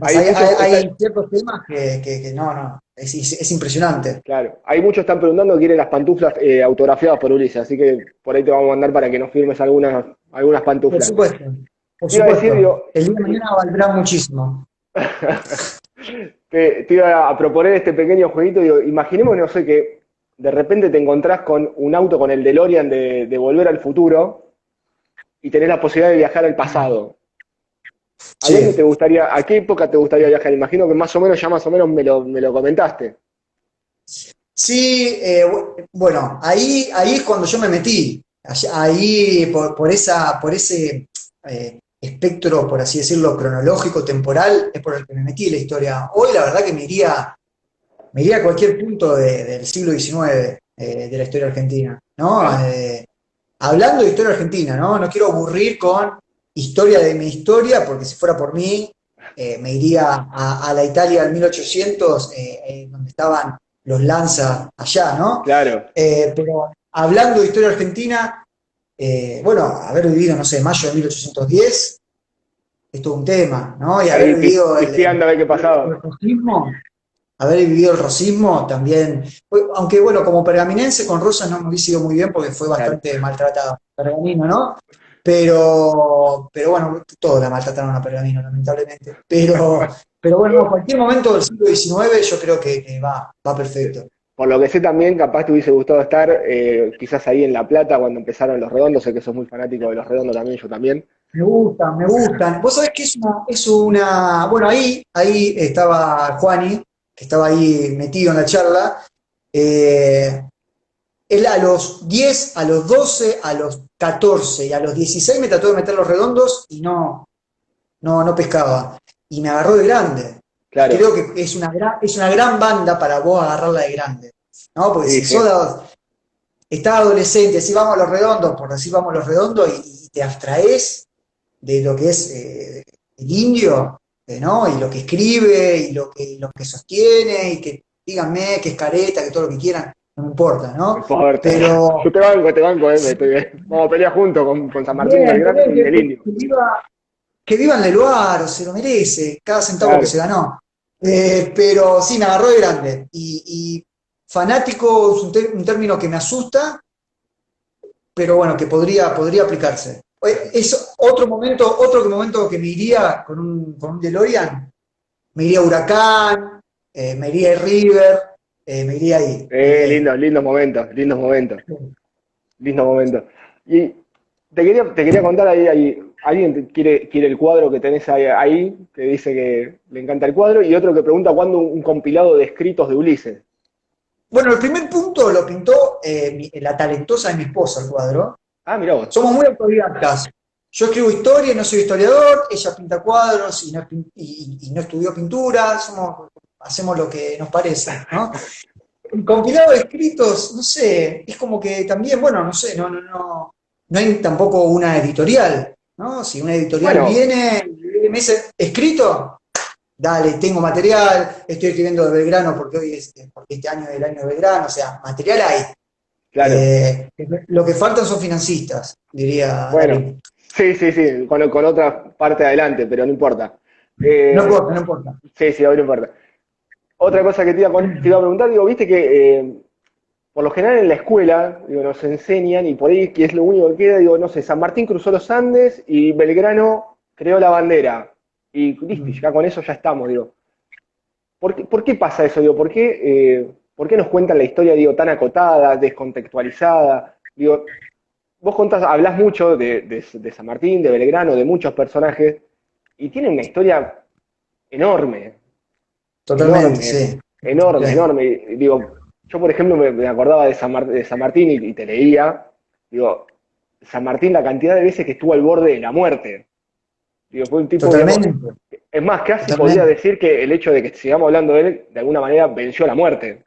Hay muchos, Hay ciertos temas que no, es impresionante. claro. Hay muchos están preguntando que quieren las pantuflas autografiadas por Ulises, así que por ahí te vamos a mandar para que nos firmes algunas Por pantuflas. supuesto, por Te iba a decir, supuesto. digo, El día de mañana valdrá muchísimo. te iba a proponer este pequeño jueguito, digo, imaginemos, no sé, que de repente te encontrás con un auto con el DeLorean de Volver al Futuro y tenés la posibilidad de viajar al pasado. ¿A dónde te Sí. gustaría, a qué época te gustaría viajar? Imagino que más o menos, ya más o menos me lo comentaste. Sí, bueno, ahí es cuando yo me metí. Ahí, por ese espectro, por así decirlo, cronológico, temporal, es por el que me metí en la historia. Hoy, la verdad que me iría a cualquier punto del siglo XIX, de la historia argentina, ¿no? Ajá, Hablando de historia argentina, ¿no? No quiero aburrir con historia de mi historia, porque si fuera por mí, me iría a la Italia del 1800, donde estaban los Lanza allá, ¿no? claro. Pero hablando de historia argentina, bueno, haber vivido, no sé, mayo de 1810, es todo un tema, ¿no? Y Ahí haber vivido pisteando a ver qué pasaba. el rosismo, haber vivido el rosismo también, aunque bueno, como pergaminense con Rosas no me hubiese ido muy bien porque fue Claro. bastante maltratado, Pergamino, ¿no? Pero bueno, todos la maltrataron a Pergamino, lamentablemente. Pero bueno, no, cualquier momento del siglo XIX yo creo que va perfecto. Por lo que sé también, capaz te hubiese gustado estar quizás ahí en La Plata cuando empezaron los redondos, sé que sos muy fanático de los redondos también, yo también. Me gustan, me gustan. Vos sabés que bueno, ahí estaba Juani, que estaba ahí metido en la charla. Eh, Él a los 10, a los 12, a los 14 y a los 16 me trató de meter los redondos y no pescaba. Y me agarró de grande. Y Claro, creo que es una gran banda para vos agarrarla de grande. ¿No? Porque sí, si sí, estás adolescente, si vamos a los redondos, por decir vamos a los redondos, y te abstraes de lo que es el indio, ¿no? Y lo que escribe, y lo que sostiene, y que díganme que es careta, que todo lo que quieran, no me importa, no ¿no? importa. Yo Pero te banco, vamos a pelear juntos con San Martín bien, Belgrano bien, y el Indio. que viva en Leluaro, se lo merece, cada centavo que Claro. se ganó. Pero sí, me agarró de grande. Y fanático es un término que me asusta, pero bueno, que podría aplicarse. Es otro momento que me iría con un DeLorean, me iría a Huracán, me iría a River, me iría ahí. Lindos momentos, lindos momentos, lindos momentos. Y te quería contar ahí, alguien quiere el cuadro que tenés ahí, que dice que le encanta el cuadro, y otro que pregunta cuándo un compilado de escritos de Ulises. Bueno, el primer punto lo pintó la talentosa de mi esposa, el cuadro. Ah, mirá vos. Somos muy autodidactas. Yo escribo historia y no soy historiador, ella pinta cuadros y no estudió pintura, hacemos lo que nos parece, ¿no? Un compilado de escritos, no sé, es como que también, bueno, no sé, no hay tampoco una editorial, ¿no? Si una editorial Bueno, viene y me dice, ¿escrito? Dale, tengo material, estoy escribiendo de Belgrano porque este año es el año de Belgrano, o sea, material hay. claro. Lo que faltan son financistas, diría Bueno, Darín. sí, sí, sí, con otra parte adelante, pero no importa. No Eh, importa, no importa. sí, sí, hoy no importa. Otra cosa que te iba a preguntar, digo, viste que por lo general en la escuela, digo, nos enseñan, y por ahí que es lo único que queda, digo, no sé, San Martín cruzó los Andes y Belgrano creó la bandera. Y listo, y ya con eso ya estamos, digo. ¿Por qué pasa eso? Digo, ¿por qué nos cuentan la historia, digo, tan acotada, descontextualizada? Digo, vos hablás mucho de San Martín, de Belgrano, de muchos personajes, y tienen una historia enorme, Totalmente, enorme, sí. enorme, Sí. enorme. Y digo, yo por ejemplo me acordaba de San Martín y te leía, digo, San Martín la cantidad de veces que estuvo al borde de la muerte. Digo, fue un tipo, digamos, Totalmente, es más, casi podría totalmente. decir que el hecho de que sigamos hablando de él, de alguna manera venció la muerte.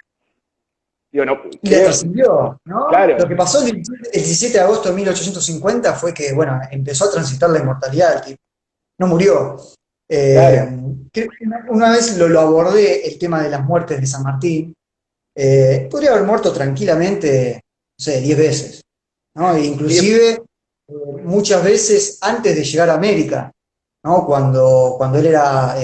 Digo, no, Y la creo, trascendió, ¿no? Lo claro, que pasó el 17 de agosto de 1850 fue que, bueno, empezó a transitar la inmortalidad del tipo. No murió. Eh, claro, una vez lo abordé el tema de las muertes de San Martín. Podría haber muerto tranquilamente, no sé, 10 veces, ¿no? E sí, inclusive muchas veces antes de llegar a América, ¿no? Cuando él era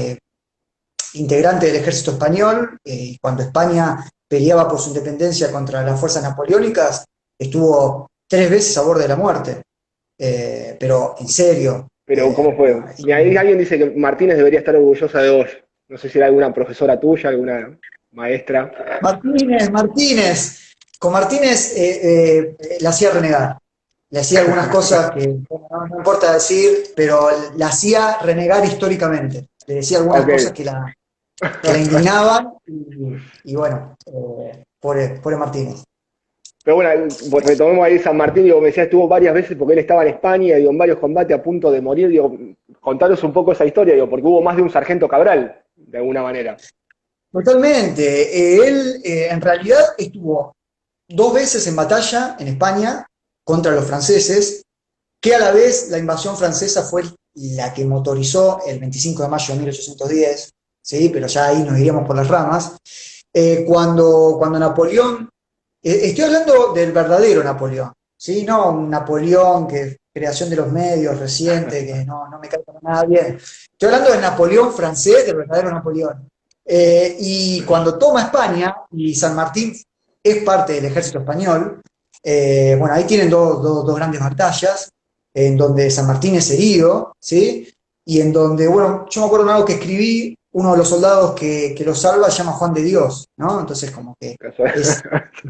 integrante del ejército español, cuando España peleaba por su independencia contra las fuerzas napoleónicas, estuvo 3 veces a borde de la muerte. Pero en serio. pero ¿cómo fue? Y ahí alguien dice que Martínez debería estar orgullosa de vos. No sé si era alguna profesora tuya, alguna maestra. Martínez. Con Martínez la hacía renegar. Le hacía algunas cosas que bueno, no importa decir, pero la hacía renegar históricamente. Le decía algunas Ok. cosas que la indignaban y bueno, pobre Martínez. Pero bueno, pues retomemos ahí San Martín, digo, me decía, estuvo varias veces porque él estaba en España, digo, en varios combates a punto de morir, digo, contaros un poco esa historia, digo, porque hubo más de un sargento Cabral, de alguna manera. Totalmente. Él en realidad estuvo 2 veces en batalla en España contra los franceses, que a la vez la invasión francesa fue la que motorizó el 25 de mayo de 1810, ¿sí? Pero ya ahí nos iríamos por las ramas. Cuando Napoleón, estoy hablando del verdadero Napoleón, ¿sí? No un Napoleón que creación de los medios reciente, que no me cae para nada bien. Estoy hablando del Napoleón francés, del verdadero Napoleón. Y cuando toma España, y San Martín es parte del ejército español, bueno, ahí tienen dos grandes batallas, en donde San Martín es herido, ¿sí? Y en donde, bueno, yo me acuerdo de algo que escribí, uno de los soldados que lo salva se llama Juan de Dios, ¿no? Entonces, como que es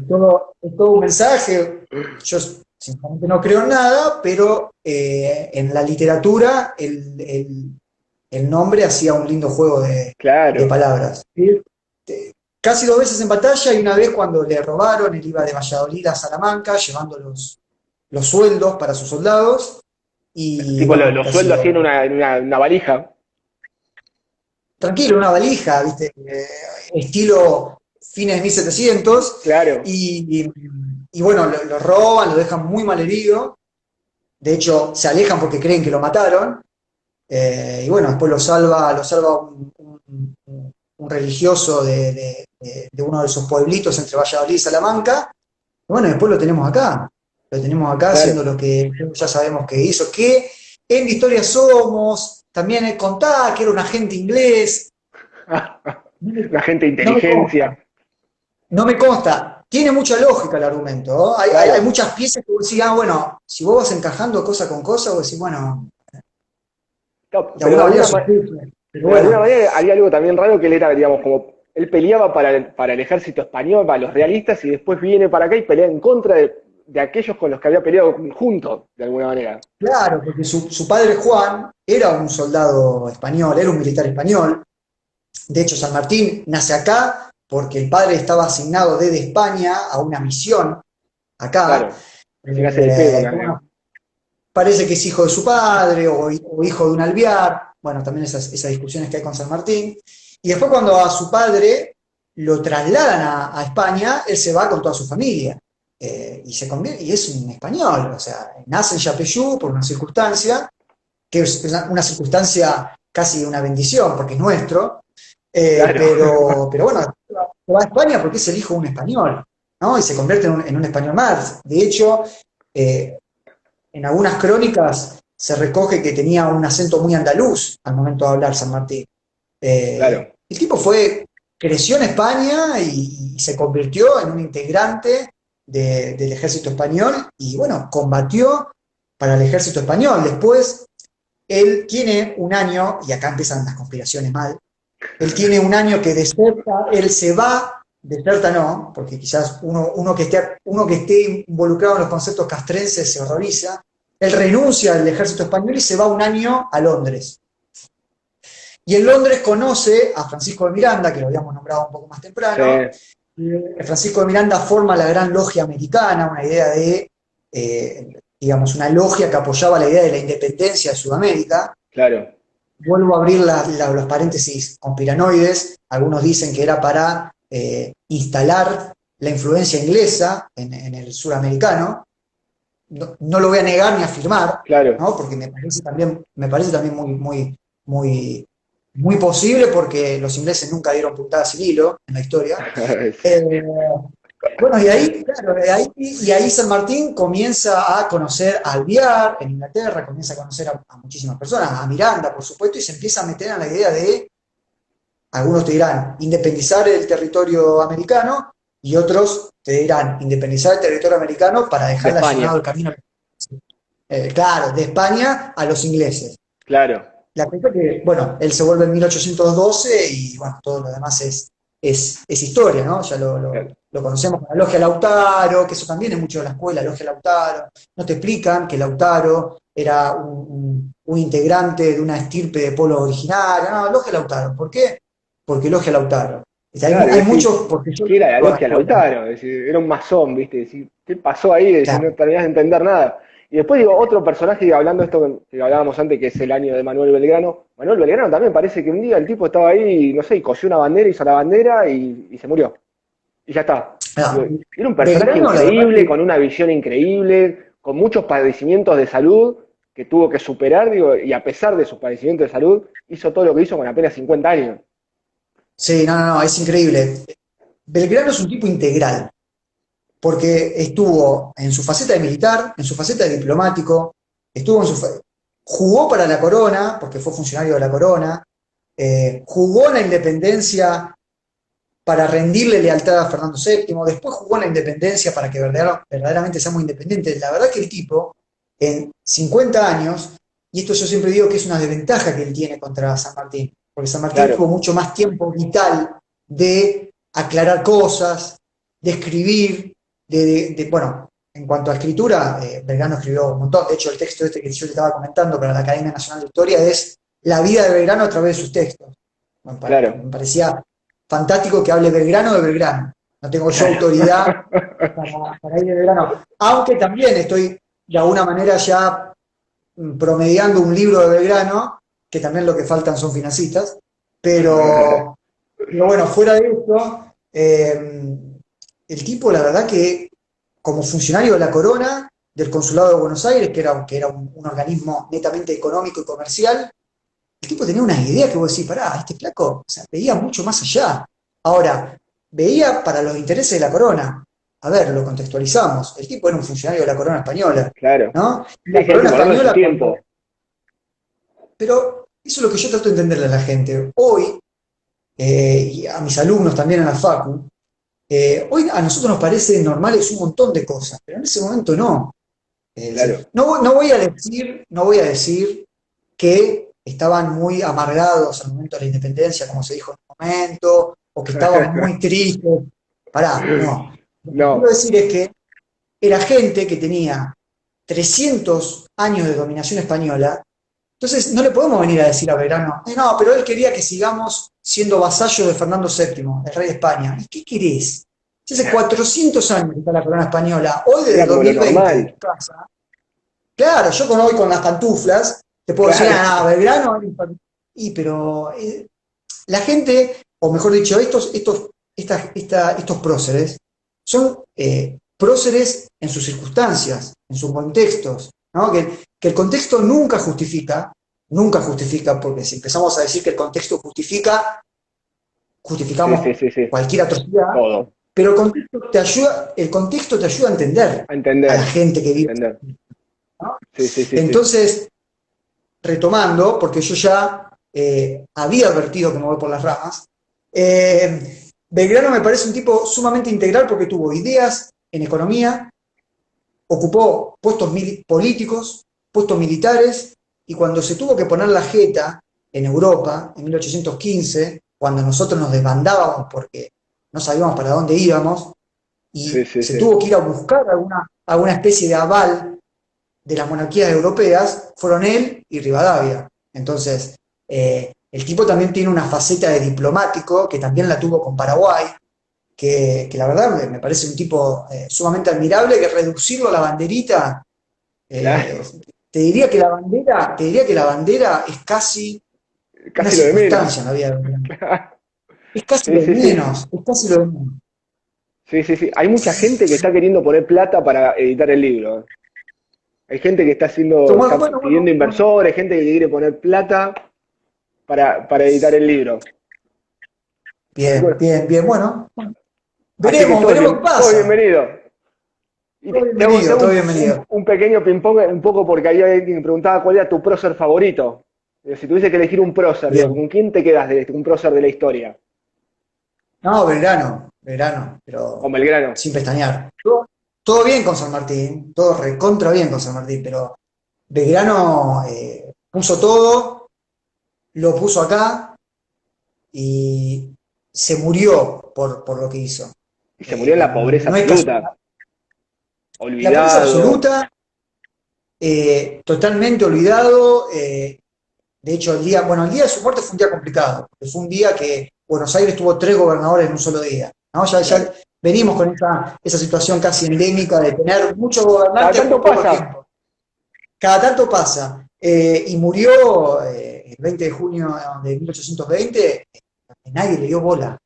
todo un mensaje. Yo sinceramente no creo en nada, pero en la literatura el nombre hacía un lindo juego de Claro. palabras. ¿Sí? Casi 2 veces en batalla, y una vez cuando le robaron, él iba de Valladolid a Salamanca llevando los sueldos para sus soldados, y Tipo bueno, los sueldos así en una valija. tranquilo, una valija, ¿viste? Estilo fines de 1700, Claro. y bueno, lo roban, lo dejan muy mal herido, de hecho se alejan porque creen que lo mataron, y bueno, después lo salva un religioso de uno de esos pueblitos entre Valladolid y Salamanca, y bueno, después lo tenemos acá haciendo Claro. lo que ya sabemos que hizo, que en la historia somos, también contaba que era un agente inglés. La gente de No me consta, inteligencia. no me consta. Tiene mucha lógica el argumento, ¿no? Hay Claro. muchas piezas que vos decís, bueno, si vos vas encajando cosa con cosa, vos decís, bueno, No, de alguna manera surge. Pero pero de alguna bueno, manera había algo también raro que él era, digamos, como él peleaba para el ejército español, para los realistas, y después viene para acá y pelea en contra de aquellos con los que había peleado juntos, de alguna manera. claro, porque su padre Juan era un soldado español, era un militar español. De hecho, San Martín nace acá porque el padre estaba asignado desde España a una misión acá. Claro. Sin hacer el pedo, Bueno, digamos. parece que es hijo de su padre o hijo de un alvear, bueno, también esas discusiones que hay con San Martín. Y después cuando a su padre lo trasladan a España, él se va con toda su familia, y se convierte, y es un español, o sea, nace en Yapeyú por una circunstancia, que es una circunstancia casi una bendición, porque es nuestro, Claro. pero bueno, se va a España porque es el hijo de un español, ¿no? Y se convierte en un español más. De hecho, eh, en algunas crónicas se recoge que tenía un acento muy andaluz al momento de hablar San Martín. Claro. El tipo creció en España y se convirtió en un integrante del ejército español y bueno, combatió para el ejército español. Después, él tiene un año, y acá empiezan las conspiraciones mal, él tiene un año que deserta, él se va, deserta no, porque quizás uno que esté involucrado en los conceptos castrenses se horroriza. Él renuncia al ejército español y se va un año a Londres. Y en Londres conoce a Francisco de Miranda, que lo habíamos nombrado un poco más Sí. temprano. Y Francisco de Miranda forma la Gran Logia Americana, una idea digamos, una logia que apoyaba la idea de la independencia de Sudamérica. Claro. Vuelvo a abrir los paréntesis conspiranoides. Algunos dicen que era para instalar la influencia inglesa en el suramericano. No lo voy a negar ni afirmar, Claro. ¿no? Porque me parece también muy, muy, muy, muy posible, porque los ingleses nunca dieron puntada sin hilo en la historia. Eh, bueno, y ahí, claro, y ahí San Martín comienza a conocer a Alvear en Inglaterra, comienza a conocer a muchísimas personas, a Miranda, por supuesto, y se empieza a meter en la idea de, algunos te dirán, independizar el territorio americano, y otros te dirán, independizar el territorio americano para De dejarle allanado España. el camino, claro, de España a los ingleses. Claro. La cosa es que, bueno, él se vuelve en 1812 y, bueno, todo lo demás es historia, ¿no? Ya lo conocemos con la Logia Lautaro, que eso también es mucho de la escuela, Logia Lautaro. No te explican que Lautaro era un integrante de una estirpe de pueblo originaria. No, Logia Lautaro. ¿Por qué? Porque Logia Lautaro. O sea, Claro, y hay decís, muchos, porque yo ¿qué era la toda la logia escuela, ¿no? Lautaro? Es decir, era un masón, ¿viste? Decir, ¿qué pasó ahí? Es decir, Claro. no terminás de entender nada. Y después digo, otro personaje, hablando de esto que hablábamos antes, que es el año de Manuel Belgrano. Manuel Belgrano también parece que un día el tipo estaba ahí, no sé, y cosió una bandera, hizo la bandera y se murió. Y ya está. Digo, Ah, era un personaje Belgrano, la verdad increíble, que con una visión increíble, con muchos padecimientos de salud que tuvo que superar, digo, y a pesar de sus padecimientos de salud, hizo todo lo que hizo con apenas 50 años. sí, no, no, no, es increíble. Belgrano es un tipo integral, porque estuvo en su faceta de militar, en su faceta de diplomático. estuvo en su, jugó para la corona, porque fue funcionario de la corona, jugó en la independencia para rendirle lealtad a Fernando VII, después jugó en la independencia para que verdaderamente seamos independientes. La verdad que el tipo, en 50 años, y esto yo siempre digo que es una desventaja que él tiene contra San Martín, porque San Martín Claro, tuvo mucho más tiempo vital de aclarar cosas, de escribir, bueno, en cuanto a escritura, Belgrano escribió un montón. De hecho, el texto este que yo te estaba comentando para la Academia Nacional de Historia es la vida de Belgrano a través de sus textos. claro, Me parecía fantástico que hable Belgrano de Belgrano. No tengo yo claro. autoridad para ir de Belgrano. Aunque también estoy de alguna manera ya promediando un libro de Belgrano, que también lo que faltan son financistas. Pero bueno, fuera de esto, el tipo, la verdad que como funcionario de la corona, del Consulado de Buenos Aires, que era un organismo netamente económico y comercial, el tipo tenía unas ideas que vos decís, pará, este flaco, o sea, veía mucho más allá. Ahora, veía para los intereses de la corona. A ver, lo contextualizamos. El tipo era un funcionario de la corona española, Claro. ¿no? Y Sí, la sí, hay que corona ponerlo en su española tiempo. Pero eso es lo que yo trato de entenderle a la gente. Hoy, y a mis alumnos también en la Facu, hoy a nosotros nos parece normales un montón de cosas, pero en ese momento no. Claro. No voy a decir que estaban muy amargados al momento de la independencia, como se dijo en un momento, o que estaban muy tristes. Pará, no. Lo que quiero No, decir es que era gente que tenía 300 años de dominación española, entonces no le podemos venir a decir a Belgrano, no, pero él quería que sigamos siendo vasallos de Fernando VII, el rey de España. ¿Y qué querés? Si hace 400 años que está la corona española, hoy desde era como lo 2020 de normal. tu casa. Claro, yo con hoy con las pantuflas te puedo decir, Claro. Belgrano, pero la gente, o mejor dicho, estos próceres, son próceres en sus circunstancias, en sus contextos, ¿no? Que el contexto nunca justifica, porque si empezamos a decir que el contexto justifica, Sí, sí, justificamos sí, sí. cualquier atrocidad, Todo. pero el contexto te ayuda a entender A a la entender. gente que vive, Entender. ¿no? Sí, sí, sí, sí. Entonces, retomando, porque yo ya había advertido que me voy por las ramas, Belgrano me parece un tipo sumamente integral porque tuvo ideas en economía, ocupó puestos políticos, puestos militares, y cuando se tuvo que poner la jeta en Europa, en 1815, cuando nosotros nos desbandábamos porque no sabíamos para dónde íbamos, Sí, y sí, se sí. tuvo que ir a buscar alguna especie de aval de las monarquías europeas, fueron él y Rivadavia. Entonces, el tipo también tiene una faceta de diplomático, que también la tuvo con Paraguay, que la verdad me parece un tipo sumamente admirable, que reducirlo a la banderita, eh, Claro. te diría que la bandera es casi una Casi lo de menos. circunstancia en la vida de Belgrano. Es casi Sí, lo de sí, sí. menos, es casi lo de menos. Sí, sí, sí. Hay mucha gente que está queriendo poner plata para editar el libro. Hay gente que está haciendo, Bueno, está bueno, pidiendo bueno, bueno. inversores, gente que quiere poner plata para editar el libro. Así que, Bien, bien, bien, bueno. así que Veremos qué todo pasa. bienvenido. Y Todo te bienvenido, hago todo bienvenido. un pequeño ping-pong, un poco porque había alguien que me preguntaba cuál era tu prócer favorito. Si tuviese que elegir un prócer, digo, Bien. ¿con quién te quedas de un prócer de la historia? No, Belgrano, Con pero Belgrano. sin pestañear. Todo bien con San Martín, todo recontra bien con San Martín, pero Belgrano puso todo, lo puso acá y se murió por lo que hizo. Y se murió en la pobreza No es absoluta. casualidad. La pobreza Olvidado. absoluta, totalmente olvidado. De hecho, el día de su muerte fue un día complicado, porque fue un día que Buenos Aires tuvo 3 gobernadores en un solo día, ¿no? Ya Claro. venimos con esa situación casi endémica de tener muchos Cada gobernantes por tanto poco pasa. tiempo. Cada tanto pasa. Y murió el 20 de junio de 1820, nadie le dio bola,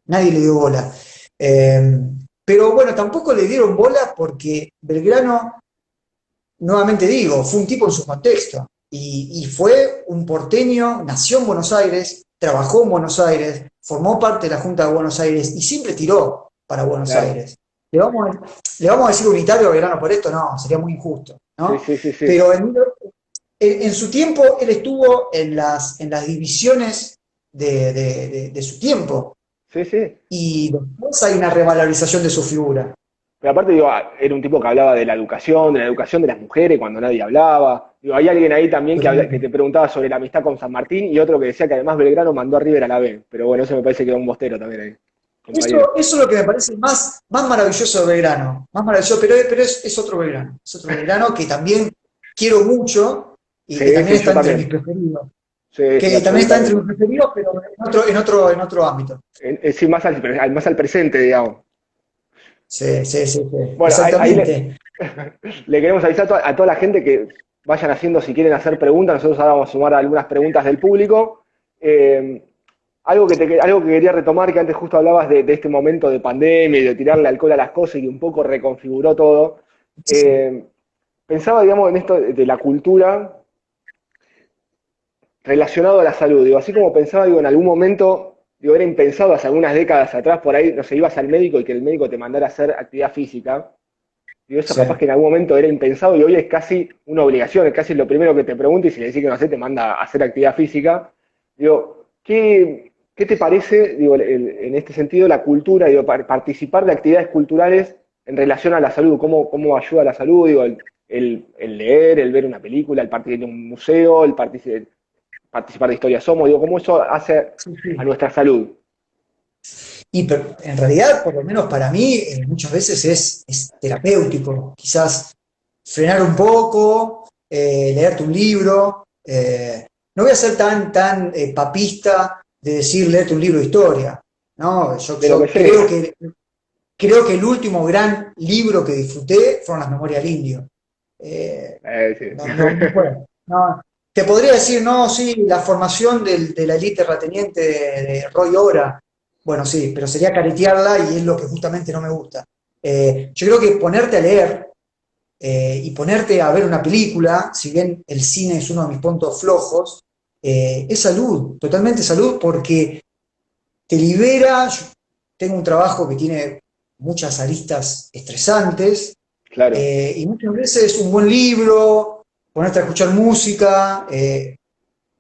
nadie le dio bola. Eh, pero bueno, tampoco le dieron bola porque Belgrano, nuevamente digo, fue un tipo en su contexto. Y fue un porteño, nació en Buenos Aires, trabajó en Buenos Aires, formó parte de la Junta de Buenos Aires y siempre tiró para Buenos Claro. Aires. ¿Le vamos a decir unitario a Belgrano por esto? No, sería muy injusto. Sí, ¿no? sí, sí, sí. Pero en su tiempo él estuvo en las divisiones de su tiempo Sí, sí. y después hay una revalorización de su figura. Pero aparte, digo, era un tipo que hablaba de la educación de las mujeres cuando nadie hablaba. Digo, hay alguien ahí también que te preguntaba sobre la amistad con San Martín y otro que decía que además Belgrano mandó a River a la B. Pero bueno, eso me parece que era un bostero también ahí, compañero. Eso es lo que me parece más maravilloso de Belgrano, más maravilloso, pero es otro Belgrano, es otro Belgrano que también quiero mucho y que Sí, también sí, yo está entre mis también. preferidos, Sí, sí, que también está entre mis absolutamente. preferidos, pero en otro ámbito. Sí, más al presente, digamos. Sí, sí, sí, sí, Bueno, exactamente. le queremos avisar a toda la gente que vayan haciendo, si quieren hacer preguntas, nosotros ahora vamos a sumar algunas preguntas del público. Eh, algo que quería retomar, que antes justo hablabas de este momento de pandemia y de tirarle alcohol a las cosas y que un poco reconfiguró todo. Eh, Pensaba, digamos, en esto de la cultura relacionado a la salud. Digo, así como pensaba, digo, en algún momento, digo, era impensado hace algunas décadas atrás, por ahí, no sé, ibas al médico y que el médico te mandara a hacer actividad física. Digo, eso Sí. capaz que en algún momento era impensado y hoy es casi una obligación, es casi lo primero que te pregunta y si le decís que no hace, te manda a hacer actividad física. Digo, ¿qué te parece, digo, en este sentido, la cultura, digo, participar de actividades culturales en relación a la salud? ¿Cómo ayuda a la salud? Digo, el leer, el ver una película, el participar en un museo, el participar de Historia Somos, digo, ¿cómo eso hace Sí, a sí. nuestra salud? En realidad, por lo menos para mí, muchas veces es terapéutico. Quizás frenar un poco, leerte un libro. No voy a ser tan papista de decir leerte un libro de historia, ¿no? De lo que Yo sea. creo que el último gran libro que disfruté fueron las Memorias del Indio. Sí. No fue. No. Te podría decir, no, sí, la formación de la élite terrateniente de Roy Ora. Bueno, sí, pero sería caretearla y es lo que justamente no me gusta. Yo creo que ponerte a leer y ponerte a ver una película, si bien el cine es uno de mis puntos flojos, es salud, totalmente salud, porque te libera. Yo tengo un trabajo que tiene muchas aristas estresantes Claro. y muchas veces un buen libro, ponerte a escuchar música,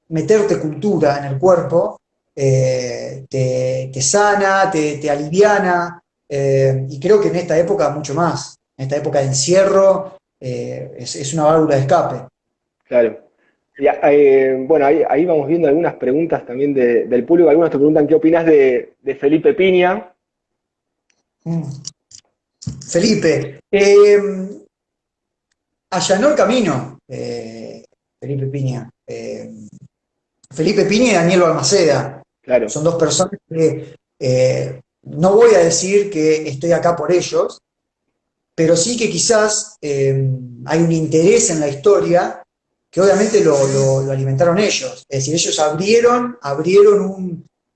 meterte cultura en el cuerpo, te sana, te aliviana, y creo que en esta época mucho más, en esta época de encierro, es una válvula de escape. Claro. Y, bueno, ahí vamos viendo algunas preguntas también del público. Algunos te preguntan qué opinas de Felipe Piña. Mm. Felipe, allanó el camino, Felipe Piña. Felipe Piña y Daniel Balmaceda. Claro, Son dos personas que no voy a decir que estoy acá por ellos, pero sí que quizás hay un interés en la historia que obviamente lo alimentaron ellos. Es decir, ellos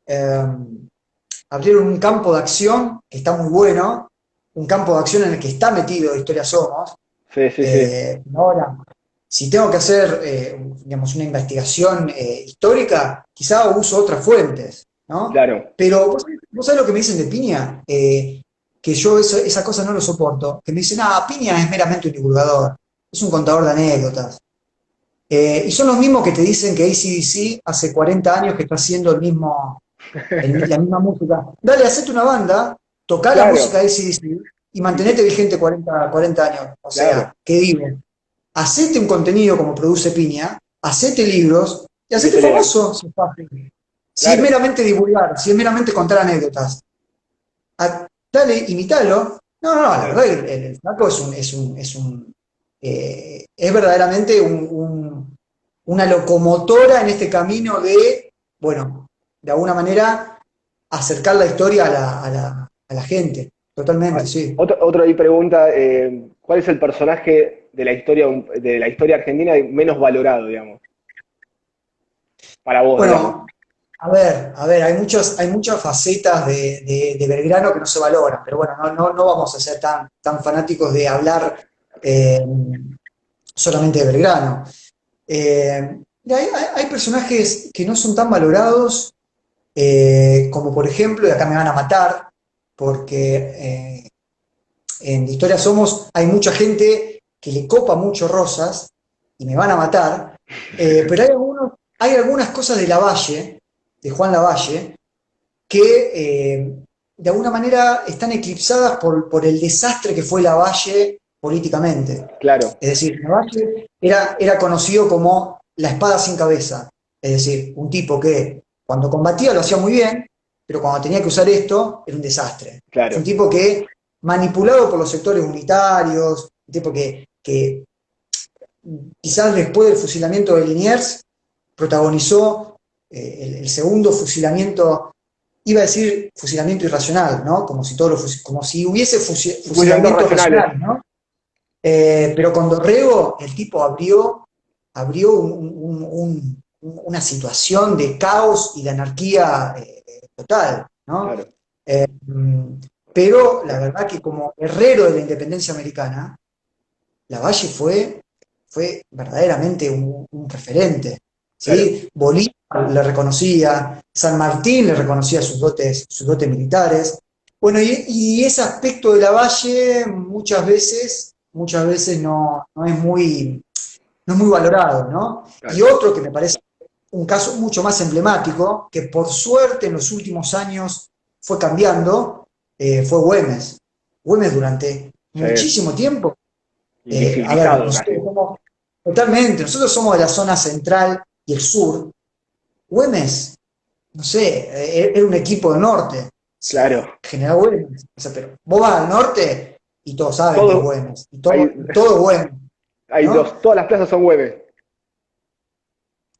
eh, abrieron un campo de acción que está muy bueno, un campo de acción en el que está metido Historia Somos. sí, sí, sí, Ahora, si tengo que hacer, digamos, una investigación histórica, quizá uso otras fuentes, ¿no? claro, Pero vos sabés lo que me dicen de Piña, que yo esa cosa no lo soporto, que me dicen, ah, Piña es meramente un divulgador, es un contador de anécdotas. Y son los mismos que te dicen que AC/DC hace 40 años que está haciendo la misma música. Dale, hacete una banda, tocá la música claro, de AC/DC y y mantenete vigente 40 años. O claro, sea, ¿qué digo? Hacete un contenido como produce Piña, hacete libros y y que hacete te lean, famoso si es fácil. Si es claro, meramente divulgar, si es meramente contar anécdotas, dale, imitalo. No, no, no, la verdad que el flaco es verdaderamente una locomotora en este camino de, bueno, de alguna manera acercar la historia a la gente. Totalmente, Ah, sí. otro ahí pregunta, ¿cuál es el personaje de la historia argentina menos valorado, digamos, para vos, digamos? Bueno, a ver, hay muchas facetas de Belgrano que no se valoran, pero bueno, no vamos a ser tan fanáticos de hablar eh, solamente de Belgrano. Hay personajes que no son tan valorados, como por ejemplo, y acá me van a matar, porque en Historia Somos hay mucha gente que le copa mucho Rosas, y me van a matar, pero hay algunas cosas de Lavalle, de Juan Lavalle, que de alguna manera están eclipsadas por el desastre que fue Lavalle políticamente. Claro, Es decir, Lavalle era conocido como la espada sin cabeza. Es decir, un tipo que cuando combatía lo hacía muy bien, pero cuando tenía que usar esto era un desastre. Es un claro, tipo que, manipulado por los sectores unitarios, un tipo que quizás después del fusilamiento de Liniers protagonizó el segundo fusilamiento, iba a decir fusilamiento irracional, ¿no? Como si hubiese movimientos fusilamiento racionales, racional, ¿no? Pero con Dorrego el tipo abrió una situación de caos y de anarquía total, ¿no? claro. Eh, pero la verdad que como herrero de la independencia americana, Lavalle fue verdaderamente un referente, Claro. ¿sí? Bolívar le reconocía, San Martín le reconocía sus dotes militares. Bueno, y ese aspecto de Lavalle muchas veces no es muy valorado, ¿no? Y Claro. otro que me parece un caso mucho más emblemático, que por suerte en los últimos años fue cambiando, fue Güemes. Güemes durante Sí, muchísimo tiempo, a ver, invisibilizado casi. totalmente, nosotros somos de la zona central y el sur. Güemes, no sé, era un equipo del norte, Claro. General Güemes. O sea, pero vos vas al norte y todos saben que es Todo, Güemes, y hay, todo es Güemes, hay ¿no? todas las plazas son web.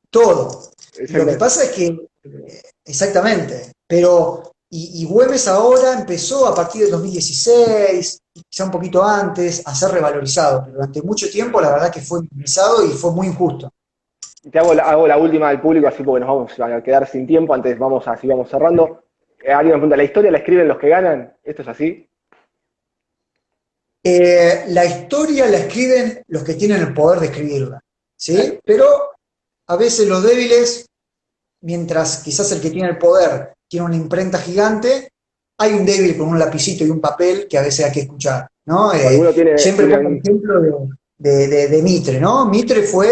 Todo. Y lo que Exactamente. pasa es que, exactamente, pero, y Güemes ahora empezó a partir del 2016, quizá un poquito antes, a ser revalorizado, pero durante mucho tiempo la verdad que fue minimizado y fue muy injusto. Hago la última del público, así porque nos vamos a quedar sin tiempo. Antes así vamos cerrando. Alguien me pregunta, ¿la historia la escriben los que ganan? ¿Esto es así? La historia la escriben los que tienen el poder de escribirla, Claro. ¿sí? Pero a veces los débiles, mientras quizás el que tiene el poder tiene una imprenta gigante, hay un débil con un lapicito y un papel que a veces hay que escuchar, ¿no? Alguno Siempre tiene pongo el ejemplo de Mitre, ¿no? Mitre fue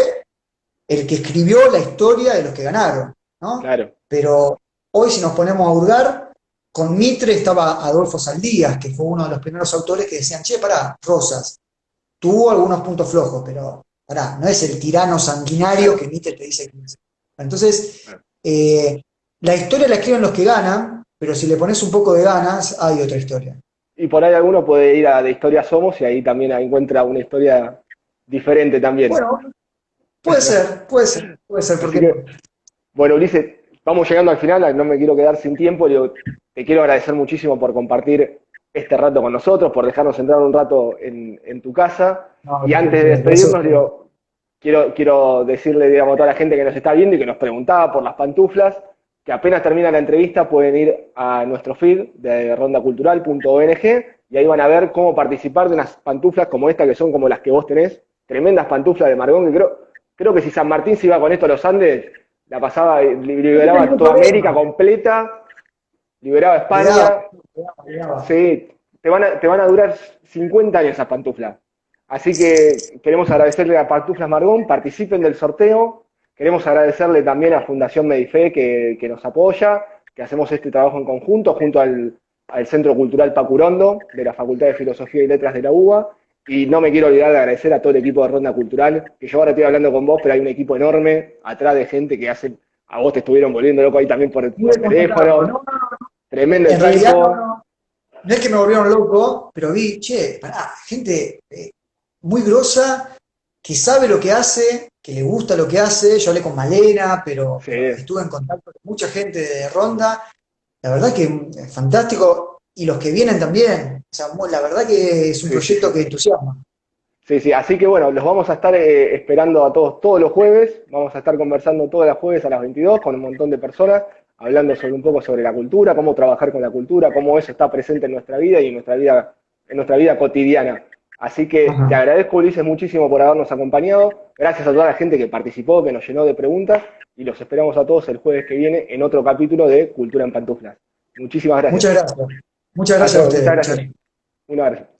el que escribió la historia de los que ganaron, ¿no? claro, Pero hoy si nos ponemos a hurgar, con Mitre estaba Adolfo Saldías, que fue uno de los primeros autores que decían, che, pará, Rosas, tuvo algunos puntos flojos, pero pará, no es el tirano sanguinario claro, que Mitre te dice que es. Entonces, claro. eh, la historia la escriben los que ganan, pero si le pones un poco de ganas, hay otra historia. Y por ahí alguno puede ir a De Historia Somos y ahí también encuentra una historia diferente también. Bueno, puede ser, ¿por Así qué no? que, bueno, Ulises, vamos llegando al final, no me quiero quedar sin tiempo. Digo, te quiero agradecer muchísimo por compartir este rato con nosotros, por dejarnos entrar un rato en tu casa. No, Y antes de gracias a despedirnos, ustedes. digo, quiero decirle, digamos, a toda la gente que nos está viendo y que nos preguntaba por las pantuflas, que apenas termina la entrevista pueden ir a nuestro feed de rondacultural.org y ahí van a ver cómo participar de unas pantuflas como esta, que son como las que vos tenés, tremendas pantuflas de Margón, que creo que si San Martín se iba con esto a los Andes, la pasaba, No tengo liberaba ningún toda América problema. completa, liberaba Le daba, España. le daba. Sí, te van a durar 50 años esas pantuflas. Así que queremos agradecerle a Pantuflas Margón, participen del sorteo. Queremos agradecerle también a Fundación Medife que nos apoya, que hacemos este trabajo en conjunto junto al Centro Cultural Pacurondo de la Facultad de Filosofía y Letras de la UBA. Y no me quiero olvidar de agradecer a todo el equipo de Ronda Cultural, que yo ahora estoy hablando con vos, pero hay un equipo enorme atrás de gente que hace, a vos te estuvieron volviendo loco ahí también Pude por constatarlo. teléfono. No, no, no. Tremendo En realidad no, equipo. no. No es que me volvieron loco, pero vi, che, pará, gente muy grosa, que sabe lo que hace, que le gusta lo que hace. Yo hablé con Malena, Sí, pero estuve en contacto con mucha gente de Ronda. La verdad que es fantástico. Y los que vienen también. O sea, la verdad que es un sí, sí, proyecto sí. que entusiasma. Sí, sí, así que bueno, los vamos a estar esperando a todos los jueves, vamos a estar conversando todos los jueves a las 22 con un montón de personas, hablando sobre un poco sobre la cultura, cómo trabajar con la cultura, cómo eso está presente en nuestra vida y en nuestra vida cotidiana. Así que te Ajá. agradezco, Ulises, muchísimo por habernos acompañado, gracias a toda la gente que participó, que nos llenó de preguntas, y los esperamos a todos el jueves que viene en otro capítulo de Cultura en Pantuflas. Muchísimas gracias. Muchas gracias. Muchas A gracias a todos, muchas ustedes. Muchas gracias. gracias. Un abrazo.